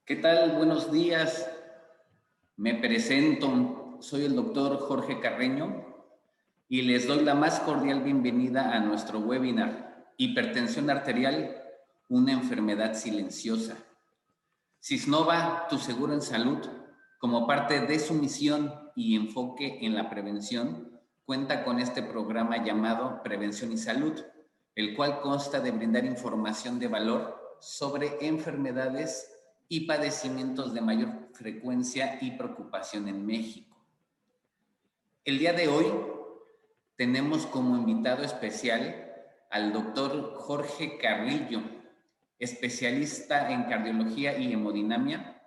¿Qué tal? Buenos días. Me presento. Soy el doctor Jorge Carreño y les doy la más cordial bienvenida a nuestro webinar Hipertensión arterial, una enfermedad silenciosa. Sisnova, tu seguro en salud, como parte de su misión y enfoque en la prevención, cuenta con este programa llamado Prevención y Salud, el cual consta de brindar información de valor sobre enfermedades y padecimientos de mayor frecuencia y preocupación en México. El día de hoy tenemos como invitado especial al doctor Jorge Carrillo, especialista en cardiología y hemodinamia.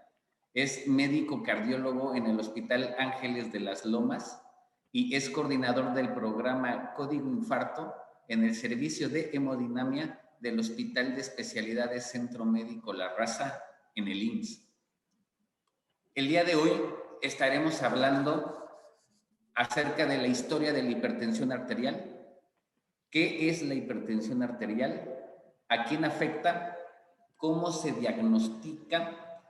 Es médico cardiólogo en el Hospital Ángeles de las Lomas y es coordinador del programa Código Infarto en el servicio de hemodinamia del Hospital de Especialidades Centro Médico La Raza en el IMSS. El día de hoy estaremos hablando acerca de la historia de la hipertensión arterial. ¿Qué es la hipertensión arterial? ¿A quién afecta? ¿Cómo se diagnostica?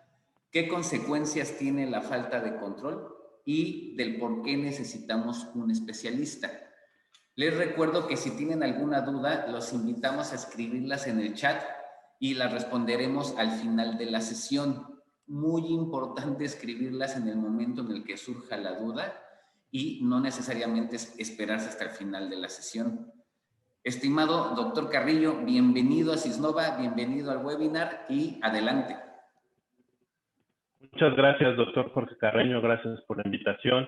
¿Qué consecuencias tiene la falta de control? Y del por qué necesitamos un especialista. Les recuerdo que si tienen alguna duda, los invitamos a escribirlas en el chat y las responderemos al final de la sesión. Muy importante escribirlas en el momento en el que surja la duda y no necesariamente esperarse hasta el final de la sesión. Estimado doctor Carrillo, bienvenido a Sisnova, bienvenido al webinar y adelante. Muchas gracias, doctor Jorge Carreño, gracias por la invitación.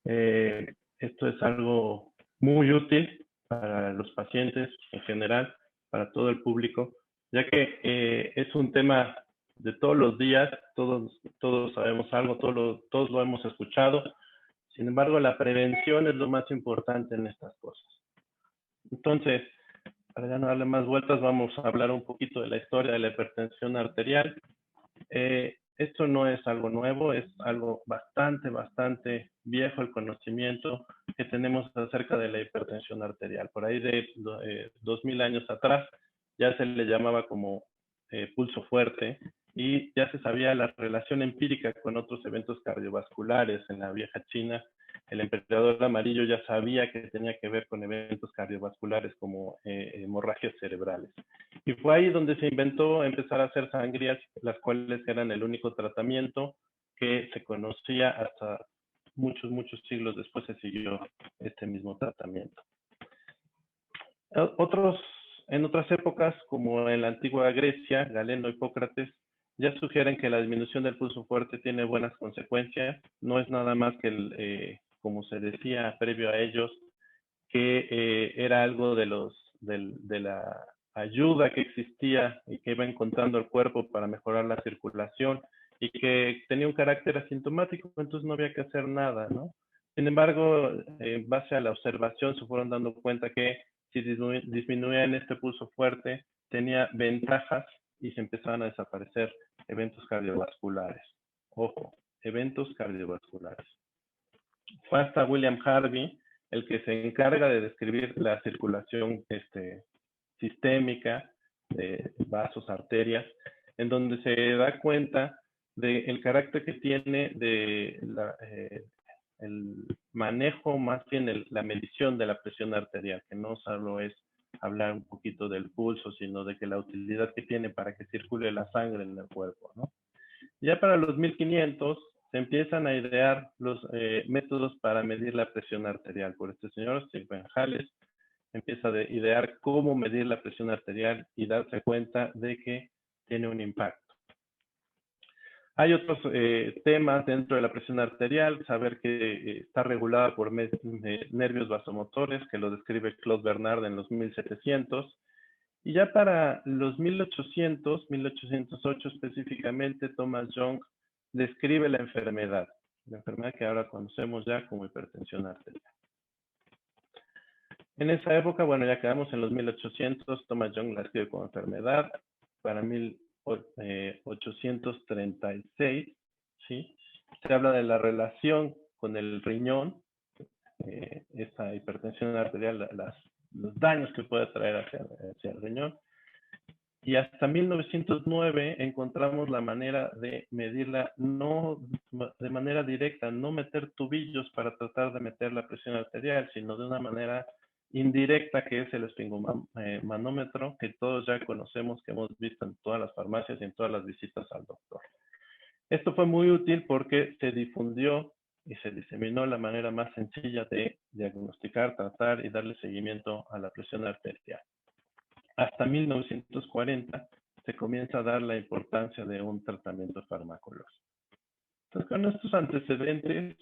Esto es algo muy útil para los pacientes en general, para todo el público, ya que es un tema de todos los días, todos sabemos algo, todos lo hemos escuchado. Sin embargo, la prevención es lo más importante en estas cosas. Entonces, para ya no darle más vueltas, vamos a hablar un poquito de la historia de la hipertensión arterial. Esto no es algo nuevo, es algo bastante viejo el conocimiento que tenemos acerca de la hipertensión arterial. Por ahí de 2000 años atrás ya se le llamaba como pulso fuerte y ya se sabía la relación empírica con otros eventos cardiovasculares. En la vieja China, el emperador amarillo ya sabía que tenía que ver con eventos cardiovasculares como hemorragias cerebrales. Y fue ahí donde se inventó empezar a hacer sangrías, las cuales eran el único tratamiento que se conocía hasta muchos siglos después se siguió este mismo tratamiento. En otras épocas, como en la antigua Grecia, Galeno y Hipócrates, ya sugieren que la disminución del pulso fuerte tiene buenas consecuencias. No es nada más que, como se decía previo a ellos, que era algo de la ayuda que existía y que iba encontrando el cuerpo para mejorar la circulación y que tenía un carácter asintomático, entonces no había que hacer nada, ¿no? Sin embargo, en base a la observación se fueron dando cuenta que si disminuían este pulso fuerte, tenía ventajas y se empezaban a desaparecer eventos cardiovasculares. Ojo, eventos cardiovasculares. Fue hasta William Harvey el que se encarga de describir la circulación sistémica de vasos, arterias, en donde se da cuenta del carácter que tiene el manejo, más bien la medición de la presión arterial, que no solo es hablar un poquito del pulso, sino de que la utilidad que tiene para que circule la sangre en el cuerpo, ¿no? Ya para los 1500 se empiezan a idear los métodos para medir la presión arterial. Por este señor, Stephen Hales, empieza a idear cómo medir la presión arterial y darse cuenta de que tiene un impacto. Hay otros temas dentro de la presión arterial, saber que está regulada por nervios vasomotores, que lo describe Claude Bernard en los 1700. Y ya para los 1808 específicamente, Thomas Young describe la enfermedad que ahora conocemos ya como hipertensión arterial. En esa época, bueno, ya quedamos en los 1800, Thomas Young la describe como enfermedad. Para 1836, ¿sí? Se habla de la relación con el riñón, esa hipertensión arterial, los daños que puede traer hacia el riñón. Y hasta 1909 encontramos la manera de medirla no de manera directa, no meter tubillos para tratar de meter la presión arterial, sino de una manera indirecta, que es el esfingomanómetro, que todos ya conocemos, que hemos visto en todas las farmacias y en todas las visitas al doctor. Esto fue muy útil porque se difundió y se diseminó la manera más sencilla de diagnosticar, tratar y darle seguimiento a la presión arterial. Hasta 1940 se comienza a dar la importancia de un tratamiento farmacológico. Entonces, con estos antecedentes,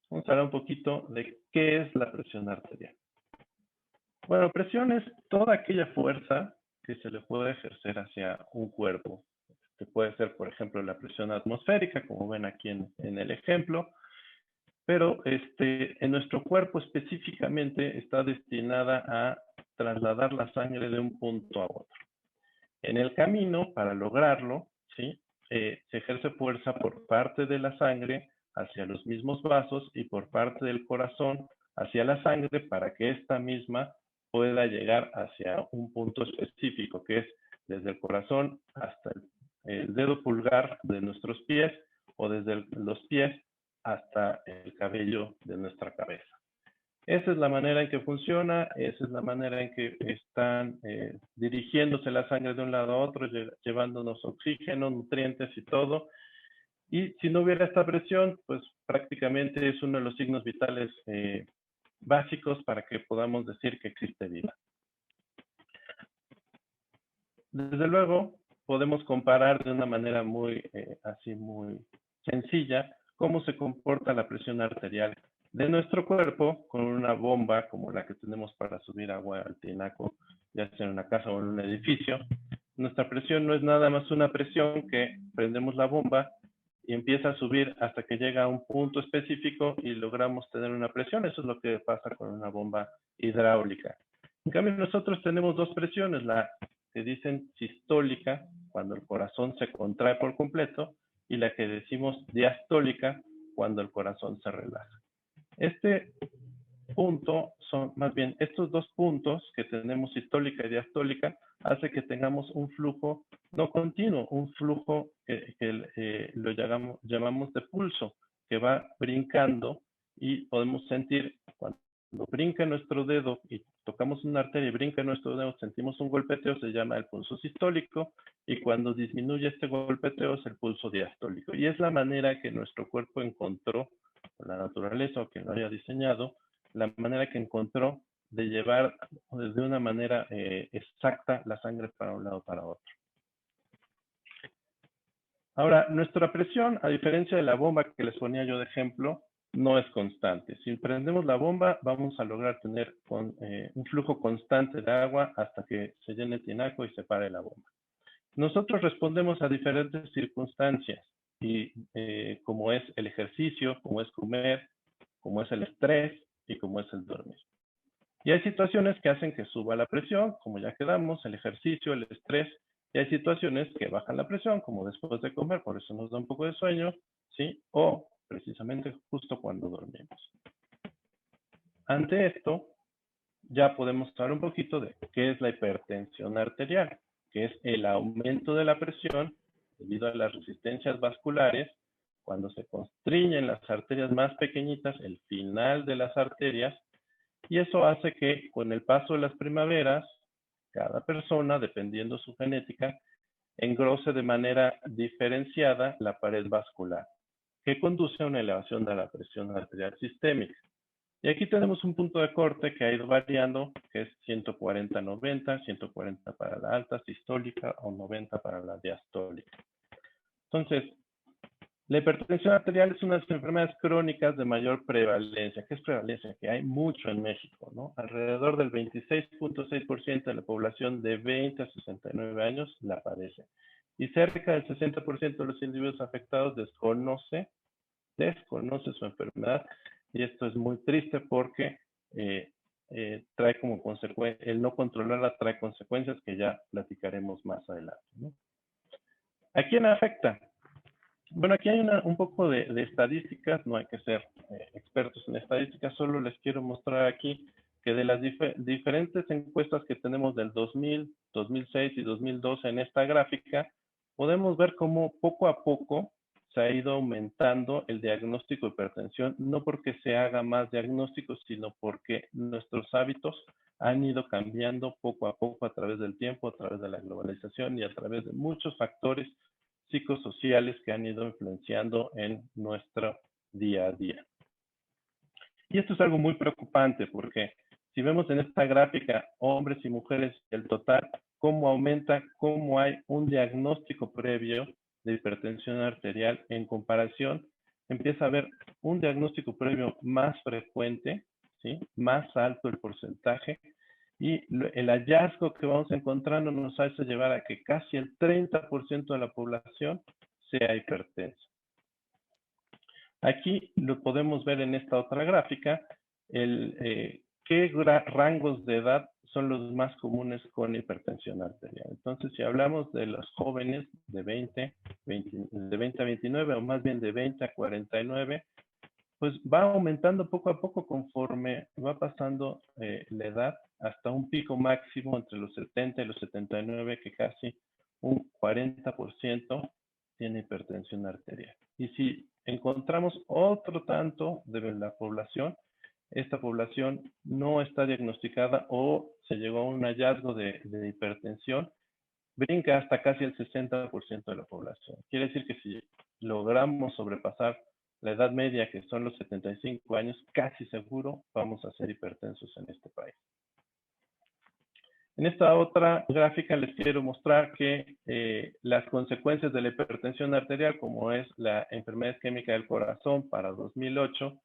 vamos a hablar un poquito de qué es la presión arterial. Bueno, presión es toda aquella fuerza que se le puede ejercer hacia un cuerpo, que puede ser, por ejemplo, la presión atmosférica, como ven aquí en el ejemplo, pero en nuestro cuerpo específicamente está destinada a trasladar la sangre de un punto a otro. En el camino, para lograrlo, ¿sí? Se ejerce fuerza por parte de la sangre hacia los mismos vasos y por parte del corazón hacia la sangre para que esta misma pueda llegar hacia un punto específico, que es desde el corazón hasta el dedo pulgar de nuestros pies o desde los pies hasta el cabello de nuestra cabeza. Esa es la manera en que funciona, esa es la manera en que están dirigiéndose la sangre de un lado a otro, llevándonos oxígeno, nutrientes y todo. Y si no hubiera esta presión, pues prácticamente es uno de los signos vitales básicos para que podamos decir que existe vida. Desde luego, podemos comparar de una manera muy sencilla cómo se comporta la presión arterial de nuestro cuerpo con una bomba como la que tenemos para subir agua al tinaco, ya sea en una casa o en un edificio. Nuestra presión no es nada más una presión que prendemos la bomba y empieza a subir hasta que llega a un punto específico y logramos tener una presión. Eso es lo que pasa con una bomba hidráulica. En cambio, nosotros tenemos dos presiones, la que dicen sistólica, cuando el corazón se contrae por completo, y la que decimos diastólica, cuando el corazón se relaja. Este punto estos dos puntos que tenemos sistólica y diastólica, hace que tengamos un flujo no continuo, un flujo que lo llamamos de pulso, que va brincando y podemos sentir cuando brinca nuestro dedo y tocamos una arteria y brinca nuestro dedo, sentimos un golpeteo, se llama el pulso sistólico, y cuando disminuye este golpeteo es el pulso diastólico. Y es la manera que nuestro cuerpo encontró, la naturaleza o quien lo haya diseñado, la manera que encontró de llevar de una manera exacta la sangre para un lado para otro. Ahora, nuestra presión, a diferencia de la bomba que les ponía yo de ejemplo, no es constante. Si prendemos la bomba, vamos a lograr tener un flujo constante de agua hasta que se llene el tinaco y se pare la bomba. Nosotros respondemos a diferentes circunstancias, y como es el ejercicio, como es comer, como es el estrés y como es el dormir. Y hay situaciones que hacen que suba la presión, como ya quedamos, el ejercicio, el estrés, y hay situaciones que bajan la presión, como después de comer, por eso nos da un poco de sueño, ¿sí? O precisamente justo cuando dormimos. Ante esto, ya podemos hablar un poquito de qué es la hipertensión arterial, que es el aumento de la presión debido a las resistencias vasculares cuando se constriñen las arterias más pequeñitas, el final de las arterias, y eso hace que con el paso de las primaveras, cada persona, dependiendo su genética, engrose de manera diferenciada la pared vascular, que conduce a una elevación de la presión arterial sistémica. Y aquí tenemos un punto de corte que ha ido variando, que es 140-90, 140 para la alta sistólica o 90 para la diastólica. Entonces, la hipertensión arterial es una de las enfermedades crónicas de mayor prevalencia. ¿Qué es prevalencia? Que hay mucho en México, ¿no? Alrededor del 26.6% de la población de 20 a 69 años la padece. Y cerca del 60% de los individuos afectados desconoce su enfermedad. Y esto es muy triste porque trae como consecuencia, el no controlarla trae consecuencias que ya platicaremos más adelante, ¿no? ¿A quién afecta? Bueno, aquí hay un poco de estadísticas, no hay que ser expertos en estadísticas, solo les quiero mostrar aquí que de las diferentes encuestas que tenemos del 2000, 2006 y 2012 en esta gráfica, podemos ver cómo poco a poco se ha ido aumentando el diagnóstico de hipertensión, no porque se haga más diagnósticos, sino porque nuestros hábitos han ido cambiando poco a poco a través del tiempo, a través de la globalización y a través de muchos factores psicosociales que han ido influenciando en nuestro día a día. Y esto es algo muy preocupante porque si vemos en esta gráfica hombres y mujeres, el total, cómo aumenta, cómo hay un diagnóstico previo de hipertensión arterial en comparación, empieza a haber un diagnóstico previo más frecuente, ¿sí? Más alto el porcentaje, y el hallazgo que vamos encontrando nos hace llevar a que casi el 30% de la población sea hipertensa. Aquí lo podemos ver en esta otra gráfica, qué rangos de edad son los más comunes con hipertensión arterial. Entonces, si hablamos de los jóvenes de 20 a 29, o más bien de 20 a 49, pues va aumentando poco a poco conforme va pasando la edad, hasta un pico máximo entre los 70 y los 79, que casi un 40% tiene hipertensión arterial. Y si encontramos otro tanto de la población, esta población no está diagnosticada o se llegó a un hallazgo de hipertensión, brinca hasta casi el 60% de la población. Quiere decir que si logramos sobrepasar la edad media, que son los 75 años, casi seguro vamos a ser hipertensos en este país. En esta otra gráfica les quiero mostrar que las consecuencias de la hipertensión arterial, como es la enfermedad isquémica del corazón para 2008,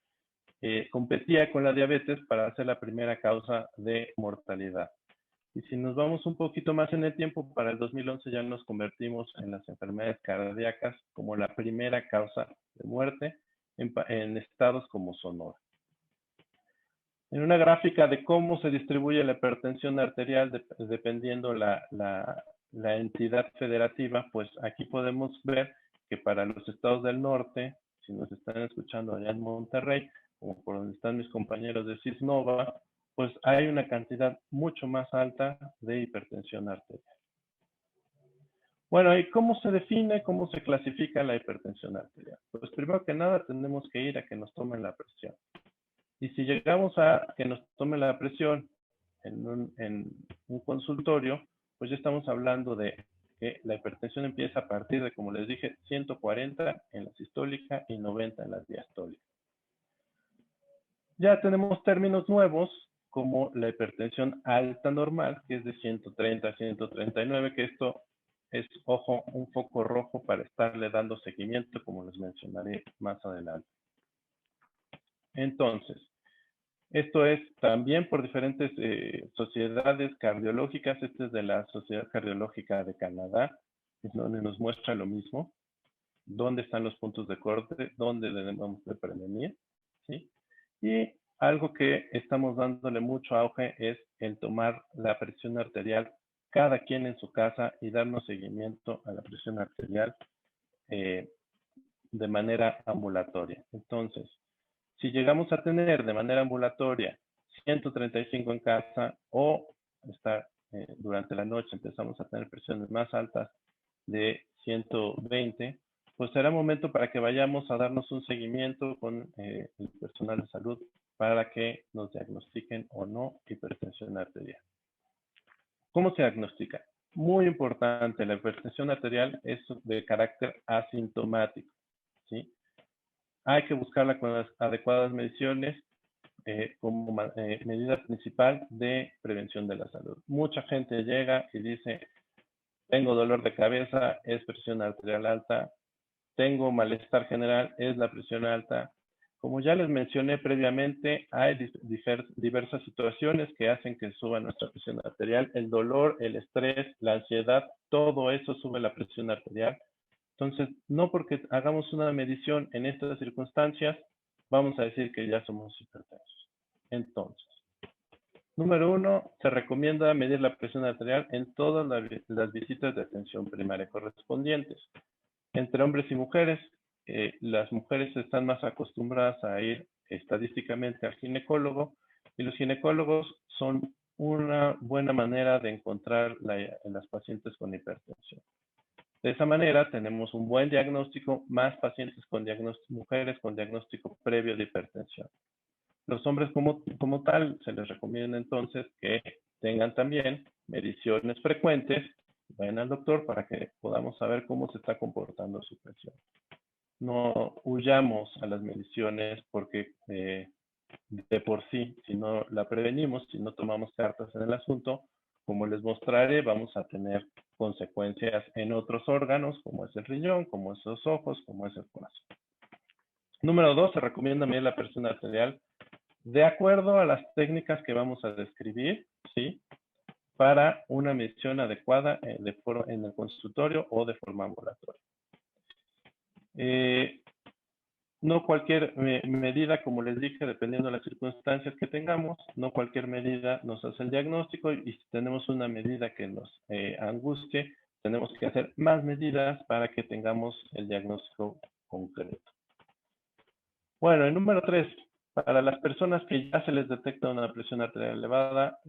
competía con la diabetes para ser la primera causa de mortalidad. Y si nos vamos un poquito más en el tiempo, para el 2011 ya nos convertimos en las enfermedades cardíacas como la primera causa de muerte en estados como Sonora. En una gráfica de cómo se distribuye la hipertensión arterial dependiendo la entidad federativa, pues aquí podemos ver que para los estados del norte, si nos están escuchando allá en Monterrey, como por donde están mis compañeros de Cisnova, pues hay una cantidad mucho más alta de hipertensión arterial. Bueno, ¿y cómo se define, cómo se clasifica la hipertensión arterial? Pues primero que nada tenemos que ir a que nos tomen la presión. Y si llegamos a que nos tomen la presión en un consultorio, pues ya estamos hablando de que la hipertensión empieza a partir de, como les dije, 140 en la sistólica y 90 en la diastólica. Ya tenemos términos nuevos como la hipertensión alta normal, que es de 130 a 139, que esto es, ojo, un foco rojo para estarle dando seguimiento, como les mencionaré más adelante. Entonces, esto es también por diferentes sociedades cardiológicas. Este es de la Sociedad Cardiológica de Canadá, es donde nos muestra lo mismo, dónde están los puntos de corte, dónde debemos de prevenir, ¿sí? Y algo que estamos dándole mucho auge es el tomar la presión arterial cada quien en su casa y darnos seguimiento a la presión arterial de manera ambulatoria. Entonces, si llegamos a tener de manera ambulatoria 135 en casa o durante la noche empezamos a tener presiones más altas de 120, pues será momento para que vayamos a darnos un seguimiento con el personal de salud para que nos diagnostiquen o no hipertensión arterial. ¿Cómo se diagnostica? Muy importante, la hipertensión arterial es de carácter asintomático, ¿sí? Hay que buscarla con las adecuadas mediciones como medida principal de prevención de la salud. Mucha gente llega y dice, tengo dolor de cabeza, es presión arterial alta, tengo malestar general, es la presión alta. Como ya les mencioné previamente, hay diversas situaciones que hacen que suba nuestra presión arterial. El dolor, el estrés, la ansiedad, todo eso sube la presión arterial. Entonces, no porque hagamos una medición en estas circunstancias, vamos a decir que ya somos hipertensos. Entonces, número 1, se recomienda medir la presión arterial en todas las visitas de atención primaria correspondientes. Entre hombres y mujeres, las mujeres están más acostumbradas a ir estadísticamente al ginecólogo, Y los ginecólogos son una buena manera de encontrar en las pacientes con hipertensión. De esa manera tenemos un buen diagnóstico, más pacientes con diagnóstico, mujeres con diagnóstico previo de hipertensión. Los hombres como tal se les recomienda entonces que tengan también mediciones frecuentes, vayan al doctor para que podamos saber cómo se está comportando su presión. No huyamos a las mediciones porque de por sí, si no la prevenimos, si no tomamos cartas en el asunto, como les mostraré, vamos a tener consecuencias en otros órganos, como es el riñón, como es los ojos, como es el corazón. Número 2, se recomienda medir la presión arterial de acuerdo a las técnicas que vamos a describir, ¿sí? Para una medición adecuada en el consultorio o de forma ambulatoria. No cualquier medida, como les dije, dependiendo de las circunstancias que tengamos, no cualquier medida nos hace el diagnóstico y si tenemos una medida que nos angustie, tenemos que hacer más medidas para que tengamos el diagnóstico concreto. Bueno, el número 3, para las personas que ya se les detecta una presión arterial elevada,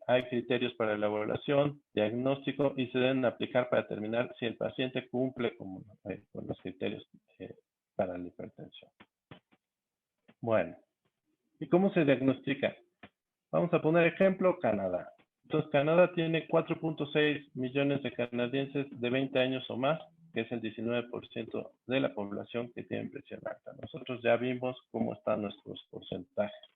hay criterios para la evaluación, diagnóstico y se deben aplicar para determinar si el paciente cumple con los criterios para la hipertensión. Bueno, ¿y cómo se diagnostica? Vamos a poner ejemplo, Canadá. Entonces, Canadá tiene 4.6 millones de canadienses de 20 años o más, que es el 19% de la población que tiene presión alta. Nosotros ya vimos cómo están nuestros porcentajes.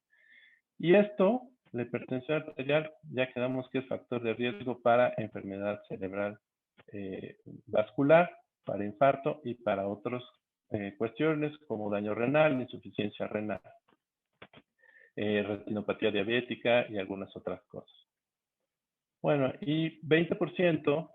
Y esto, la hipertensión arterial, ya quedamos que es factor de riesgo para enfermedad cerebral vascular, para infarto y para otras cuestiones como daño renal, insuficiencia renal, retinopatía diabética y algunas otras cosas. Bueno, y 20%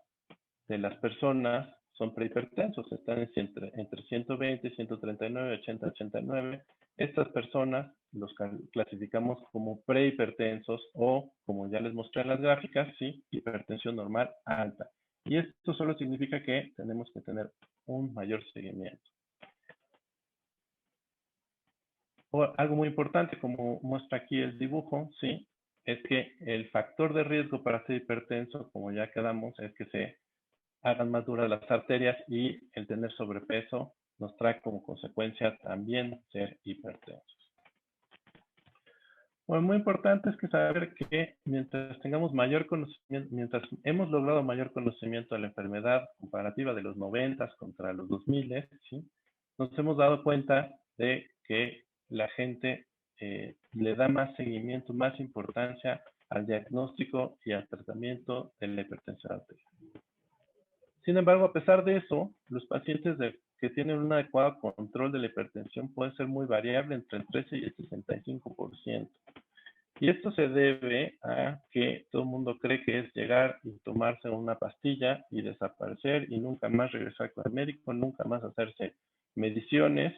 de las personas son prehipertensos, están entre 120, 139, 80, 89. Estas personas los clasificamos como prehipertensos o, como ya les mostré en las gráficas, sí, hipertensión normal alta. Y esto solo significa que tenemos que tener un mayor seguimiento. Algo muy importante, como muestra aquí el dibujo, sí, es que el factor de riesgo para ser hipertenso, como ya quedamos, es que se hagan más duras las arterias y el tener sobrepeso nos trae como consecuencia también ser hipertensos. Bueno, muy importante es que saber que mientras tengamos mayor conocimiento, mientras hemos logrado mayor conocimiento de la enfermedad comparativa de los 90 contra los 2000, ¿sí? Nos hemos dado cuenta de que la gente le da más seguimiento, más importancia al diagnóstico y al tratamiento de la hipertensión arterial. Sin embargo, a pesar de eso, los pacientes que tienen un adecuado control de la hipertensión pueden ser muy variable entre el 13 y el 65%. Y esto se debe a que todo el mundo cree que es llegar y tomarse una pastilla y desaparecer y nunca más regresar con el médico, nunca más hacerse mediciones.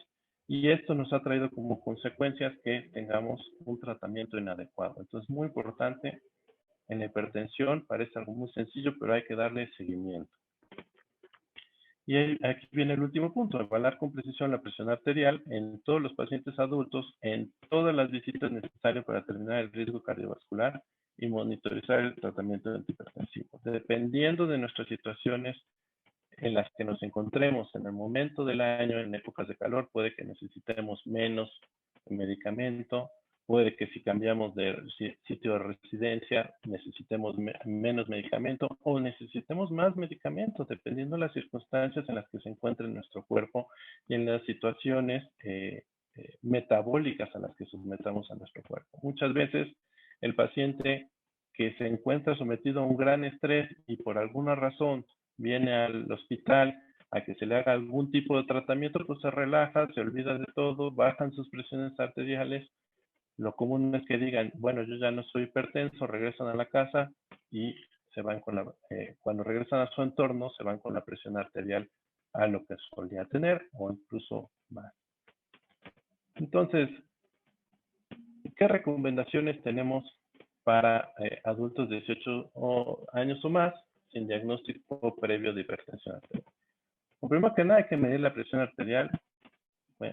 Y esto nos ha traído como consecuencias que tengamos un tratamiento inadecuado. Entonces, muy importante, en la hipertensión parece algo muy sencillo, pero hay que darle seguimiento. Y aquí viene el último punto, evaluar con precisión la presión arterial en todos los pacientes adultos, en todas las visitas necesarias para determinar el riesgo cardiovascular y monitorizar el tratamiento antihipertensivo. Dependiendo de nuestras situaciones en las que nos encontremos en el momento del año, en épocas de calor, puede que necesitemos menos medicamento, puede que si cambiamos de sitio de residencia necesitemos menos medicamento o necesitemos más medicamentos, dependiendo de las circunstancias en las que se encuentre nuestro cuerpo y en las situaciones metabólicas a las que sometamos a nuestro cuerpo. Muchas veces el paciente que se encuentra sometido a un gran estrés y por alguna razón viene al hospital a que se le haga algún tipo de tratamiento, pues se relaja, se olvida de todo, bajan sus presiones arteriales. Lo común es que digan, bueno, yo ya no soy hipertenso, regresan a la casa y se van con cuando regresan a su entorno, se van con la presión arterial a lo que solía tener o incluso más. Entonces, ¿qué recomendaciones tenemos para adultos de 18 años o más sin diagnóstico previo de hipertensión arterial? Primero que nada hay que medir la presión arterial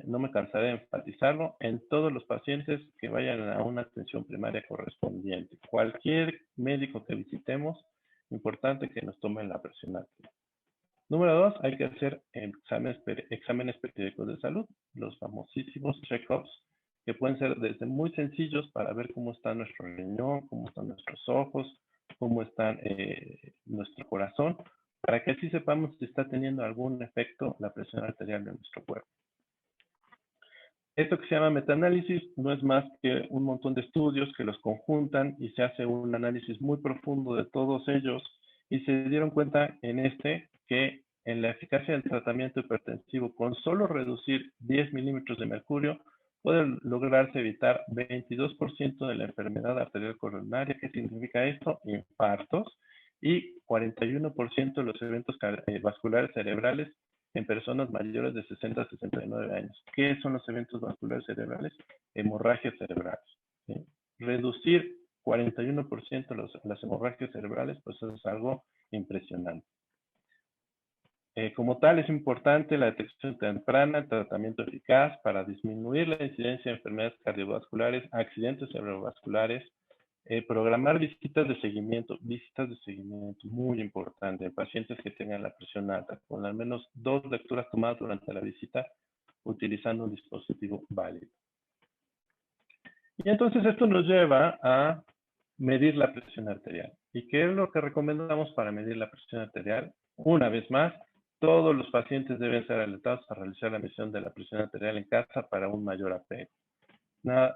no me cansaré de enfatizarlo, en todos los pacientes que vayan a una atención primaria correspondiente. Cualquier médico que visitemos, importante que nos tomen la presión arterial. Número 2, hay que hacer exámenes periódicos de salud, los famosísimos check-ups, que pueden ser desde muy sencillos para ver cómo está nuestro riñón, cómo están nuestros ojos, cómo está nuestro corazón, para que así sepamos si está teniendo algún efecto la presión arterial de nuestro cuerpo. Esto que se llama metaanálisis no es más que un montón de estudios que los conjuntan y se hace un análisis muy profundo de todos ellos y se dieron cuenta que en la eficacia del tratamiento hipertensivo con solo reducir 10 milímetros de mercurio puede lograrse evitar 22% de la enfermedad arterial coronaria. ¿Qué significa esto? Infartos, y 41% de los eventos vasculares cerebrales en personas mayores de 60 a 69 años. ¿Qué son los eventos vasculares cerebrales? Hemorragias cerebrales. ¿Sí? Reducir 41% las hemorragias cerebrales, pues eso es algo impresionante. Como tal, es importante la detección temprana, el tratamiento eficaz para disminuir la incidencia de enfermedades cardiovasculares, accidentes cerebrovasculares, programar visitas de seguimiento, muy importante, pacientes que tengan la presión alta, con al menos 2 lecturas tomadas durante la visita, utilizando un dispositivo válido. Y entonces esto nos lleva a medir la presión arterial. ¿Y qué es lo que recomendamos para medir la presión arterial? Una vez más, todos los pacientes deben ser alertados a realizar la medición de la presión arterial en casa para un mayor apego.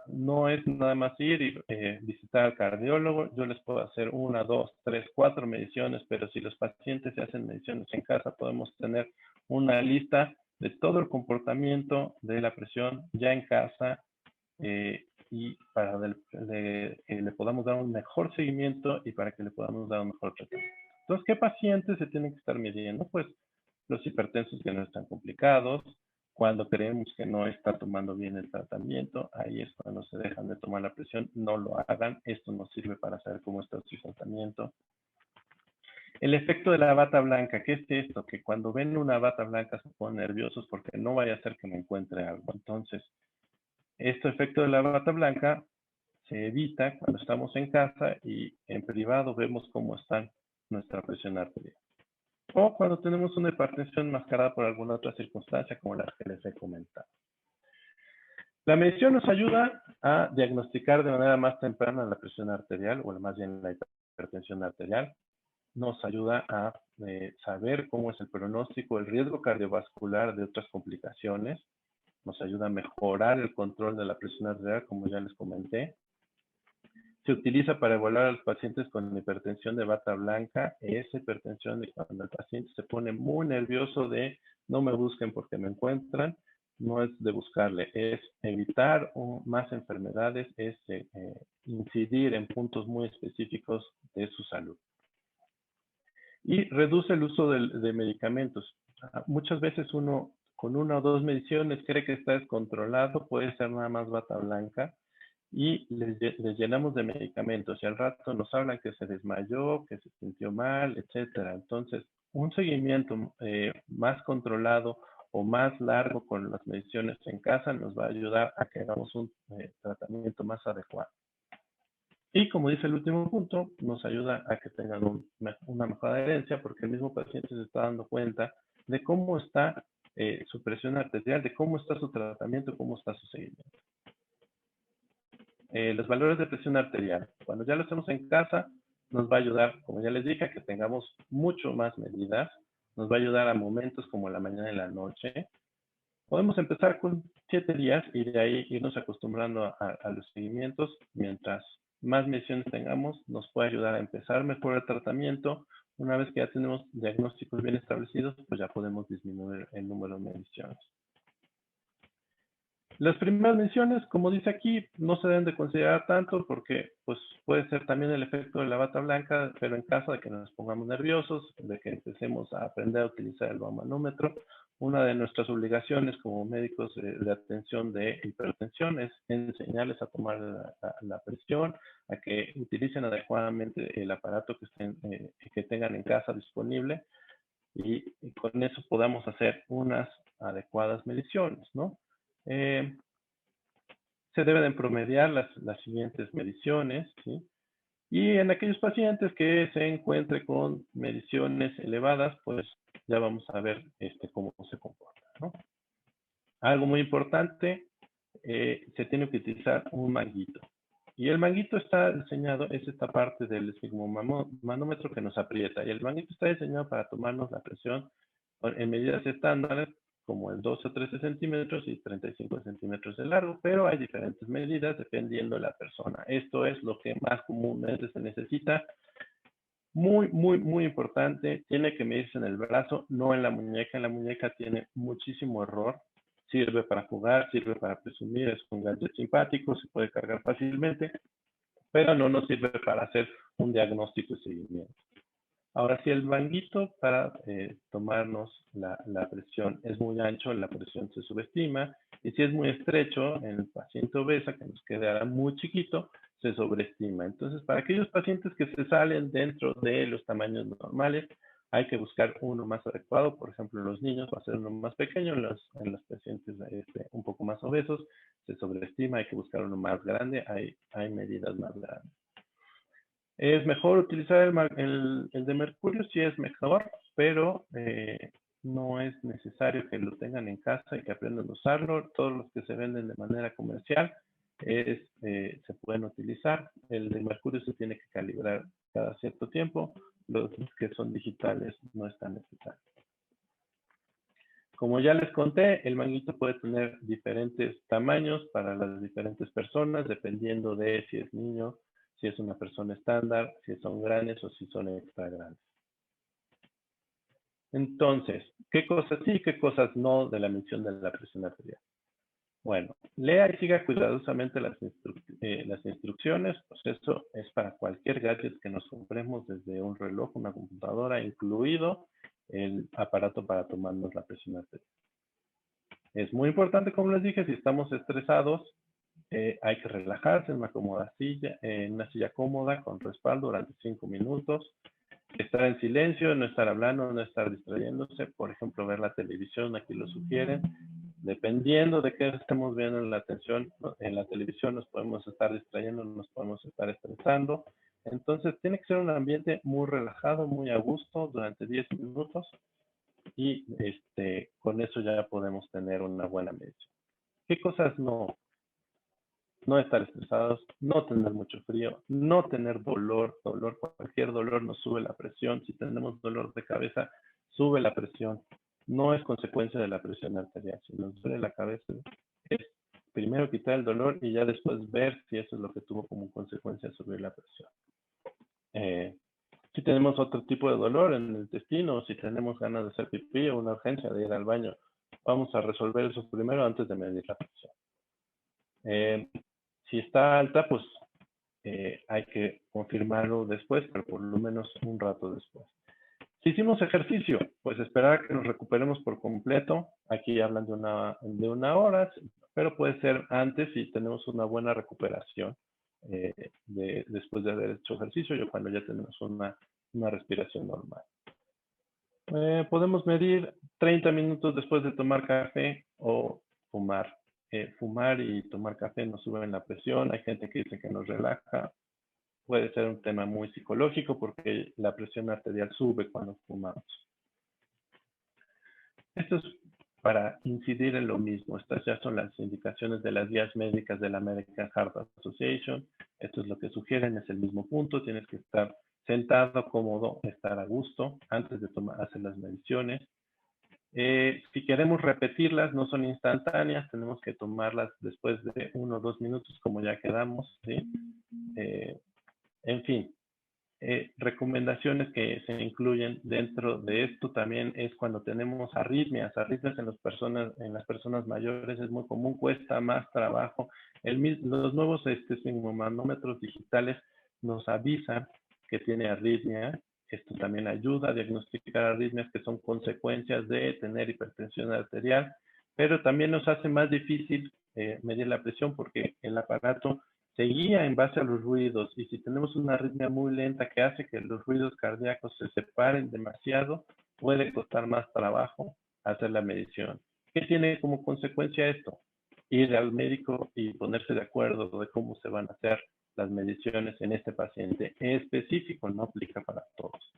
No es nada más ir y visitar al cardiólogo. Yo les puedo hacer 1, 2, 3, 4 mediciones, pero si los pacientes se hacen mediciones en casa, podemos tener una lista de todo el comportamiento de la presión ya en casa y para que le podamos dar un mejor seguimiento y para que le podamos dar un mejor tratamiento. Entonces, ¿qué pacientes se tienen que estar midiendo? Pues los hipertensos que no están complicados. Cuando creemos que no está tomando bien el tratamiento, ahí es cuando se dejan de tomar la presión. No lo hagan. Esto nos sirve para saber cómo está su tratamiento. El efecto de la bata blanca, ¿qué es esto? Que cuando ven una bata blanca se ponen nerviosos porque no vaya a ser que me encuentre algo. Entonces, este efecto de la bata blanca se evita cuando estamos en casa y en privado vemos cómo está nuestra presión arterial. O cuando tenemos una hipertensión mascarada por alguna otra circunstancia como la que les he comentado. La medición nos ayuda a diagnosticar de manera más temprana la presión arterial, o más bien la hipertensión arterial. Nos ayuda a saber cómo es el pronóstico, el riesgo cardiovascular de otras complicaciones. Nos ayuda a mejorar el control de la presión arterial, como ya les comenté. Se utiliza para evaluar a los pacientes con hipertensión de bata blanca. Esa hipertensión de cuando el paciente se pone muy nervioso de no me busquen porque me encuentran, no es de buscarle, es evitar más enfermedades, es incidir en puntos muy específicos de su salud. Y reduce el uso de medicamentos. Muchas veces uno con 1 o 2 mediciones cree que está descontrolado, puede ser nada más bata blanca, y les llenamos de medicamentos y al rato nos hablan que se desmayó, que se sintió mal, etcétera. Entonces, un seguimiento más controlado o más largo con las mediciones en casa nos va a ayudar a que hagamos un tratamiento más adecuado. Y como dice el último punto, nos ayuda a que tengan una mejor adherencia porque el mismo paciente se está dando cuenta de cómo está su presión arterial, de cómo está su tratamiento, cómo está su seguimiento. Los valores de presión arterial. Cuando ya lo hacemos en casa, nos va a ayudar, como ya les dije, a que tengamos mucho más medidas. Nos va a ayudar a momentos como la mañana y la noche. Podemos empezar con 7 días y de ahí irnos acostumbrando a los seguimientos. Mientras más mediciones tengamos, nos puede ayudar a empezar mejor el tratamiento. Una vez que ya tenemos diagnósticos bien establecidos, pues ya podemos disminuir el número de mediciones. Las primeras menciones, como dice aquí, no se deben de considerar tanto porque pues, puede ser también el efecto de la bata blanca, pero en caso de que nos pongamos nerviosos, de que empecemos a aprender a utilizar el manómetro, una de nuestras obligaciones como médicos de atención de hipertensión es enseñarles a tomar la presión, a que utilicen adecuadamente el aparato que tengan en casa disponible y con eso podamos hacer unas adecuadas mediciones, ¿no? Se deben promediar las siguientes mediciones, ¿sí? Y en aquellos pacientes que se encuentren con mediciones elevadas, pues ya vamos a ver cómo se comporta, ¿no? Algo muy importante, se tiene que utilizar un manguito. Y el manguito está diseñado, es esta parte del esfigmomanómetro que nos aprieta. Y el manguito está diseñado para tomarnos la presión en medidas estándares, como el 12 o 13 centímetros y 35 centímetros de largo, pero hay diferentes medidas dependiendo de la persona. Esto es lo que más comúnmente se necesita. Muy, muy, muy importante, tiene que medirse en el brazo, no en la muñeca. En la muñeca tiene muchísimo error. Sirve para jugar, sirve para presumir, es un gadget simpático, se puede cargar fácilmente, pero no nos sirve para hacer un diagnóstico y seguimiento. Ahora, si el manguito para tomarnos la presión es muy ancho, la presión se subestima, y si es muy estrecho, en el paciente obesa, que nos quedará muy chiquito, se sobreestima. Entonces, para aquellos pacientes que se salen dentro de los tamaños normales, hay que buscar uno más adecuado. Por ejemplo, en los niños va a ser uno más pequeño, en los pacientes un poco más obesos se sobreestima, hay que buscar uno más grande, hay medidas más grandes. Es mejor utilizar el de mercurio, sí es mejor, pero no es necesario que lo tengan en casa y que aprendan a usarlo. Todos los que se venden de manera comercial se pueden utilizar. El de mercurio se tiene que calibrar cada cierto tiempo. Los que son digitales no es tan necesario. Como ya les conté, el manguito puede tener diferentes tamaños para las diferentes personas, dependiendo de si es niño, si es una persona estándar, si son grandes o si son extra grandes. Entonces, ¿qué cosas sí y qué cosas no de la medición de la presión arterial? Bueno, lea y siga cuidadosamente las instrucciones, pues eso es para cualquier gadget que nos compremos, desde un reloj, una computadora, incluido el aparato para tomarnos la presión arterial. Es muy importante, como les dije, si estamos estresados, hay que relajarse en una silla cómoda con respaldo durante 5 minutos. Estar en silencio, no estar hablando, no estar distrayéndose. Por ejemplo, ver la televisión, aquí lo sugieren. Dependiendo de qué estemos viendo en la televisión nos podemos estar distrayendo, nos podemos estar estresando. Entonces, tiene que ser un ambiente muy relajado, muy a gusto durante 10 minutos. Y con eso ya podemos tener una buena medición. ¿Qué cosas no? No estar estresados, no tener mucho frío, no tener dolor. Cualquier dolor nos sube la presión. Si tenemos dolor de cabeza, sube la presión. No es consecuencia de la presión arterial. Si nos duele la cabeza, es primero quitar el dolor y ya después ver si eso es lo que tuvo como consecuencia subir la presión. Si tenemos otro tipo de dolor en el intestino, si tenemos ganas de hacer pipí o una urgencia de ir al baño, vamos a resolver eso primero antes de medir la presión. Si está alta, pues hay que confirmarlo después, pero por lo menos un rato después. Si hicimos ejercicio, pues esperar a que nos recuperemos por completo. Aquí hablan de una hora, pero puede ser antes si tenemos una buena recuperación después de haber hecho ejercicio o cuando ya tenemos una respiración normal. Podemos medir 30 minutos después de tomar café o fumar. Fumar y tomar café nos suben la presión. Hay gente que dice que nos relaja. Puede ser un tema muy psicológico porque la presión arterial sube cuando fumamos. Esto es para incidir en lo mismo. Estas ya son las indicaciones de las guías médicas de la American Heart Association. Esto es lo que sugieren, es el mismo punto. Tienes que estar sentado, cómodo, estar a gusto antes de hacer las mediciones. Si queremos repetirlas, no son instantáneas, tenemos que tomarlas después de 1 o 2 minutos, como ya quedamos, ¿sí? En fin, recomendaciones que se incluyen dentro de esto también es cuando tenemos arritmias en las personas mayores es muy común, cuesta más trabajo. Los nuevos esfigmomanómetros digitales nos avisan que tiene arritmia. Esto también ayuda a diagnosticar arritmias que son consecuencias de tener hipertensión arterial, pero también nos hace más difícil medir la presión porque el aparato se guía en base a los ruidos, y si tenemos una arritmia muy lenta que hace que los ruidos cardíacos se separen demasiado, puede costar más trabajo hacer la medición. ¿Qué tiene como consecuencia esto? ir al médico y ponerse de acuerdo de cómo se van a hacer las mediciones en este paciente específico, no aplica para todos.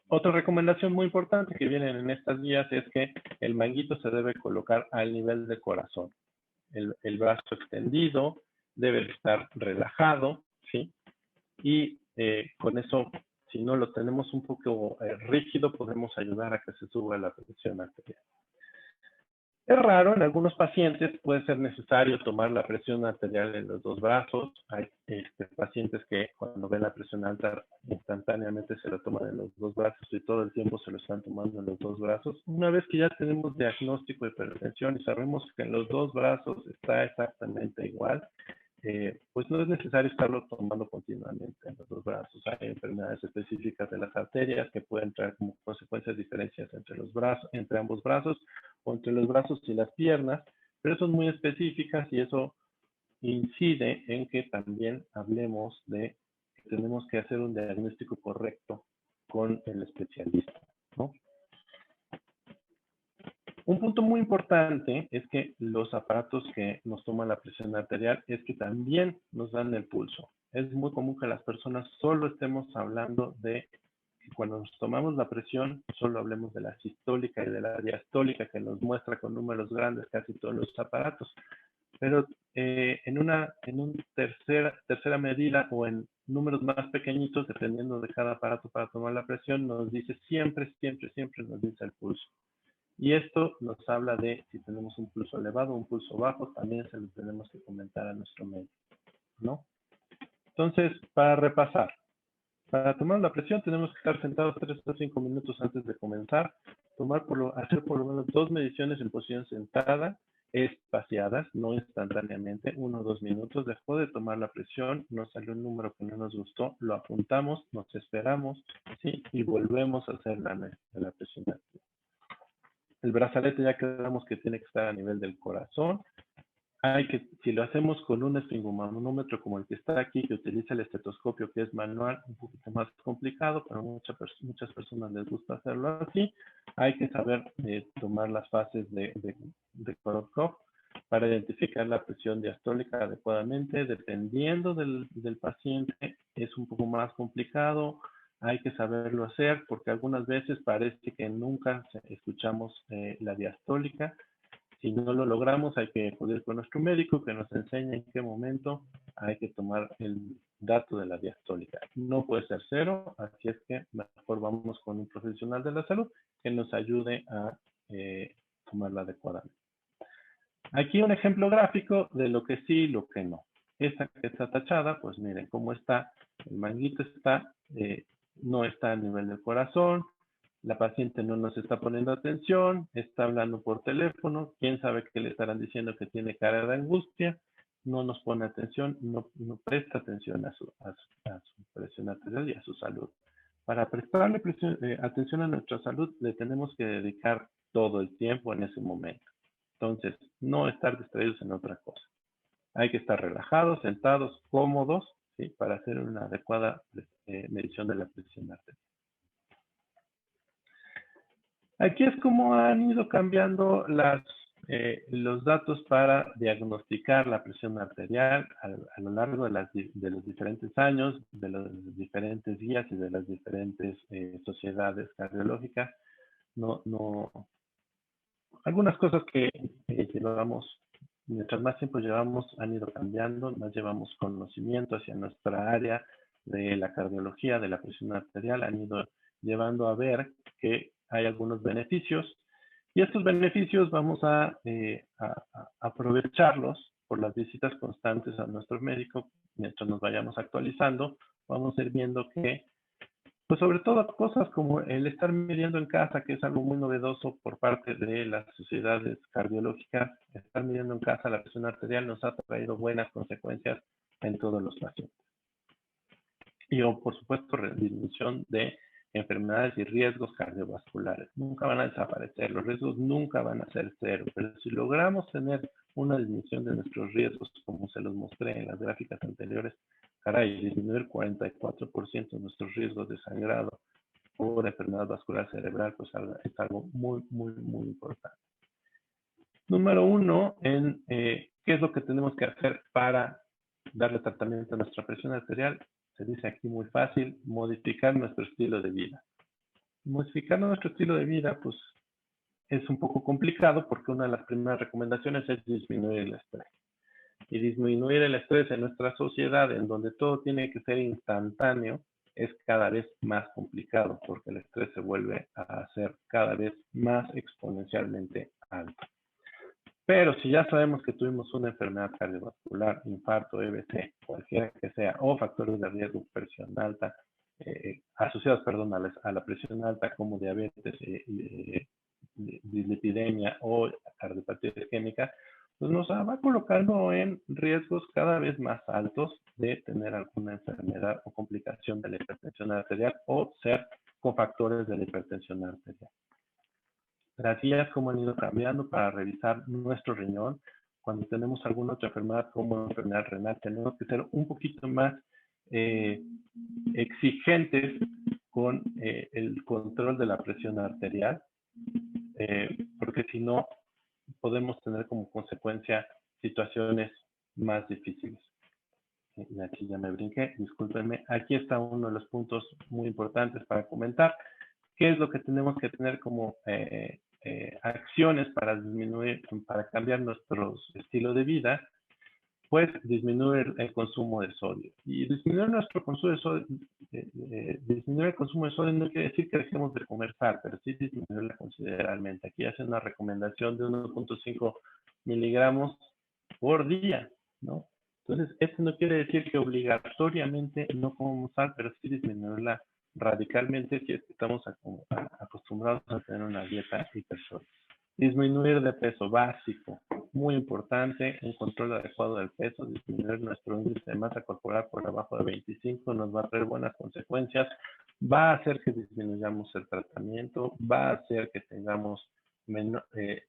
Otra recomendación muy importante que vienen en estas guías es que el manguito se debe colocar al nivel del corazón. El brazo extendido debe estar relajado, ¿sí? Y con eso, si no lo tenemos un poco rígido, podemos ayudar a que se suba la presión arterial. Es raro, en algunos pacientes puede ser necesario tomar la presión arterial en los dos brazos. Hay pacientes que cuando ven la presión alta instantáneamente se la toman en los dos brazos y todo el tiempo se lo están tomando en los dos brazos. Una vez que ya tenemos diagnóstico de hipertensión y sabemos que en los dos brazos está exactamente igual, pues no es necesario estarlo tomando continuamente en los dos brazos. Hay enfermedades específicas de las arterias que pueden traer como consecuencias diferencias entre los brazos, entre ambos brazos o entre los brazos y las piernas, pero son muy específicas y eso incide en que también hablemos de que tenemos que hacer un diagnóstico correcto con el especialista, ¿no? Un punto muy importante es que los aparatos que nos toman la presión arterial es que también nos dan el pulso. Es muy común que las personas solo estemos hablando de que cuando nos tomamos la presión, solo hablemos de la sistólica y de la diastólica, que nos muestra con números grandes casi todos los aparatos. Pero en una tercera medida o en números más pequeñitos, dependiendo de cada aparato para tomar la presión, nos dice siempre nos dice el pulso. Y esto nos habla de si tenemos un pulso elevado o un pulso bajo, también se lo tenemos que comentar a nuestro médico, ¿no? Entonces, para repasar, para tomar la presión tenemos que estar sentados 3 a 5 minutos antes de comenzar, hacer por lo menos 2 mediciones en posición sentada, espaciadas, no instantáneamente, 1 o 2 minutos. Dejó de tomar la presión, nos salió un número que no nos gustó, lo apuntamos, nos esperamos, ¿sí? Y volvemos a hacer la presión. El brazalete ya quedamos que tiene que estar a nivel del corazón. Si lo hacemos con un esfingomanómetro como el que está aquí, que utiliza el estetoscopio, que es manual, un poquito más complicado, pero muchas personas les gusta hacerlo así. Hay que saber tomar las fases de Korotkoff para identificar la presión diastólica adecuadamente. Dependiendo del paciente, es un poco más complicado. Hay que saberlo hacer porque algunas veces parece que nunca escuchamos la diastólica. Si no lo logramos, hay que acudir con nuestro médico que nos enseñe en qué momento hay que tomar el dato de la diastólica. No puede ser 0, así es que mejor vamos con un profesional de la salud que nos ayude a tomarla adecuadamente. Aquí un ejemplo gráfico de lo que sí y lo que no. Esta que está tachada, pues miren cómo está. El manguito no está a nivel del corazón. La paciente no nos está poniendo atención, está hablando por teléfono, quién sabe qué le estarán diciendo que tiene cara de angustia, no nos pone atención, no presta atención a su presión arterial y a su salud. Para prestarle atención a nuestra salud, le tenemos que dedicar todo el tiempo en ese momento. Entonces, no estar distraídos en otra cosa. Hay que estar relajados, sentados, cómodos, ¿sí? Para hacer una adecuada medición de la presión arterial. Aquí es como han ido cambiando los datos para diagnosticar la presión arterial a lo largo de los diferentes años, de las diferentes guías y de las diferentes sociedades cardiológicas. Algunas cosas que llevamos, mientras más tiempo llevamos, han ido cambiando, más llevamos conocimiento hacia nuestra área de la cardiología, de la presión arterial, han ido llevando a ver que hay algunos beneficios y estos beneficios vamos a aprovecharlos por las visitas constantes a nuestro médico. Mientras nos vayamos actualizando, vamos a ir viendo que, pues sobre todo cosas como el estar midiendo en casa, que es algo muy novedoso por parte de las sociedades cardiológicas, estar midiendo en casa la presión arterial nos ha traído buenas consecuencias en todos los pacientes. Y por supuesto, disminución de enfermedades y riesgos cardiovasculares. Nunca van a desaparecer, los riesgos nunca van a ser 0, pero si logramos tener una disminución de nuestros riesgos, como se los mostré en las gráficas anteriores, caray, disminuir 44% nuestros riesgos de sangrado por enfermedad vascular cerebral, pues es algo muy, muy, muy importante. Número uno, qué es lo que tenemos que hacer para darle tratamiento a nuestra presión arterial. Se dice aquí muy fácil, modificar nuestro estilo de vida. Modificar nuestro estilo de vida, pues, es un poco complicado porque una de las primeras recomendaciones es disminuir el estrés. Y disminuir el estrés en nuestra sociedad, en donde todo tiene que ser instantáneo, es cada vez más complicado porque el estrés se vuelve a ser cada vez más exponencialmente alto. Pero si ya sabemos que tuvimos una enfermedad cardiovascular, infarto, EBC, cualquiera que sea, o factores de riesgo, presión alta, asociados, perdón, a la presión alta como diabetes, dislipidemia o cardiopatía isquémica, pues nos va colocando en riesgos cada vez más altos de tener alguna enfermedad o complicación de la hipertensión arterial o ser cofactores de la hipertensión arterial. Las guías cómo han ido cambiando para revisar nuestro riñón. Cuando tenemos alguna otra enfermedad como enfermedad renal, tenemos que ser un poquito más exigentes con el control de la presión arterial, porque si no, podemos tener como consecuencia situaciones más difíciles. Aquí ya me brinqué, discúlpenme. Aquí está uno de los puntos muy importantes para comentar. ¿Qué es lo que tenemos que tener como acciones para disminuir, para cambiar nuestro estilo de vida? Pues disminuir el consumo de sodio. Y disminuir nuestro consumo de sodio, disminuir el consumo de sodio no quiere decir que dejemos de comer sal, pero sí disminuirla considerablemente. Aquí hace una recomendación de 1.5 miligramos por día, ¿no? Entonces, esto no quiere decir que obligatoriamente no comamos sal, pero sí disminuirla radicalmente si es que estamos acostumbrados a tener una dieta hipersólica. Disminuir de peso básico, muy importante, un control adecuado del peso, disminuir nuestro índice de masa corporal por debajo de 25 nos va a traer buenas consecuencias, va a hacer que disminuyamos el tratamiento, va a hacer que tengamos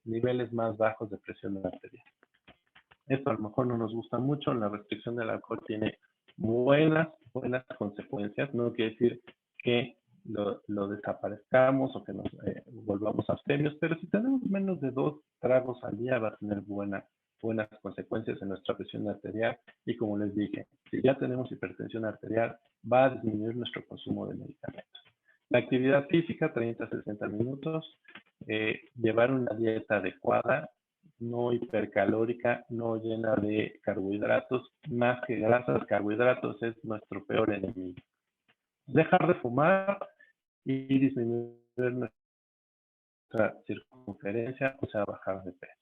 niveles más bajos de presión arterial. Esto a lo mejor no nos gusta mucho, la restricción del alcohol tiene buenas consecuencias, no quiere decir que lo desaparezcamos o que nos volvamos abstemios, pero si tenemos menos de 2 tragos al día va a tener buenas consecuencias en nuestra presión arterial y como les dije, si ya tenemos hipertensión arterial va a disminuir nuestro consumo de medicamentos. La actividad física, 30 a 60 minutos, llevar una dieta adecuada, no hipercalórica, no llena de carbohidratos, más que grasas, carbohidratos es nuestro peor enemigo. Dejar de fumar y disminuir nuestra circunferencia, o sea, bajar de peso.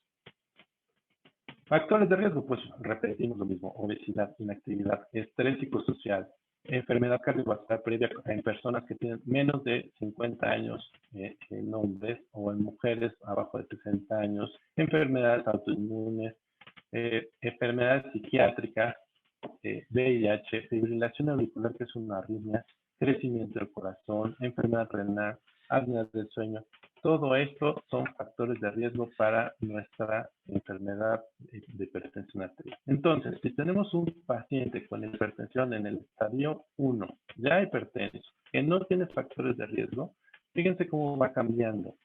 Factores de riesgo, pues repetimos lo mismo, obesidad, inactividad, estrés psicosocial, enfermedad cardiovascular previa en personas que tienen menos de 50 años en hombres o en mujeres abajo de 60 años, enfermedades autoinmunes, enfermedades psiquiátricas, VIH, fibrilación auricular, que es una arritmia, crecimiento del corazón, enfermedad renal, apnea del sueño. Todo esto son factores de riesgo para nuestra enfermedad de hipertensión arterial. Entonces, si tenemos un paciente con hipertensión en el estadio 1, ya hipertenso, que no tiene factores de riesgo, fíjense cómo va cambiando.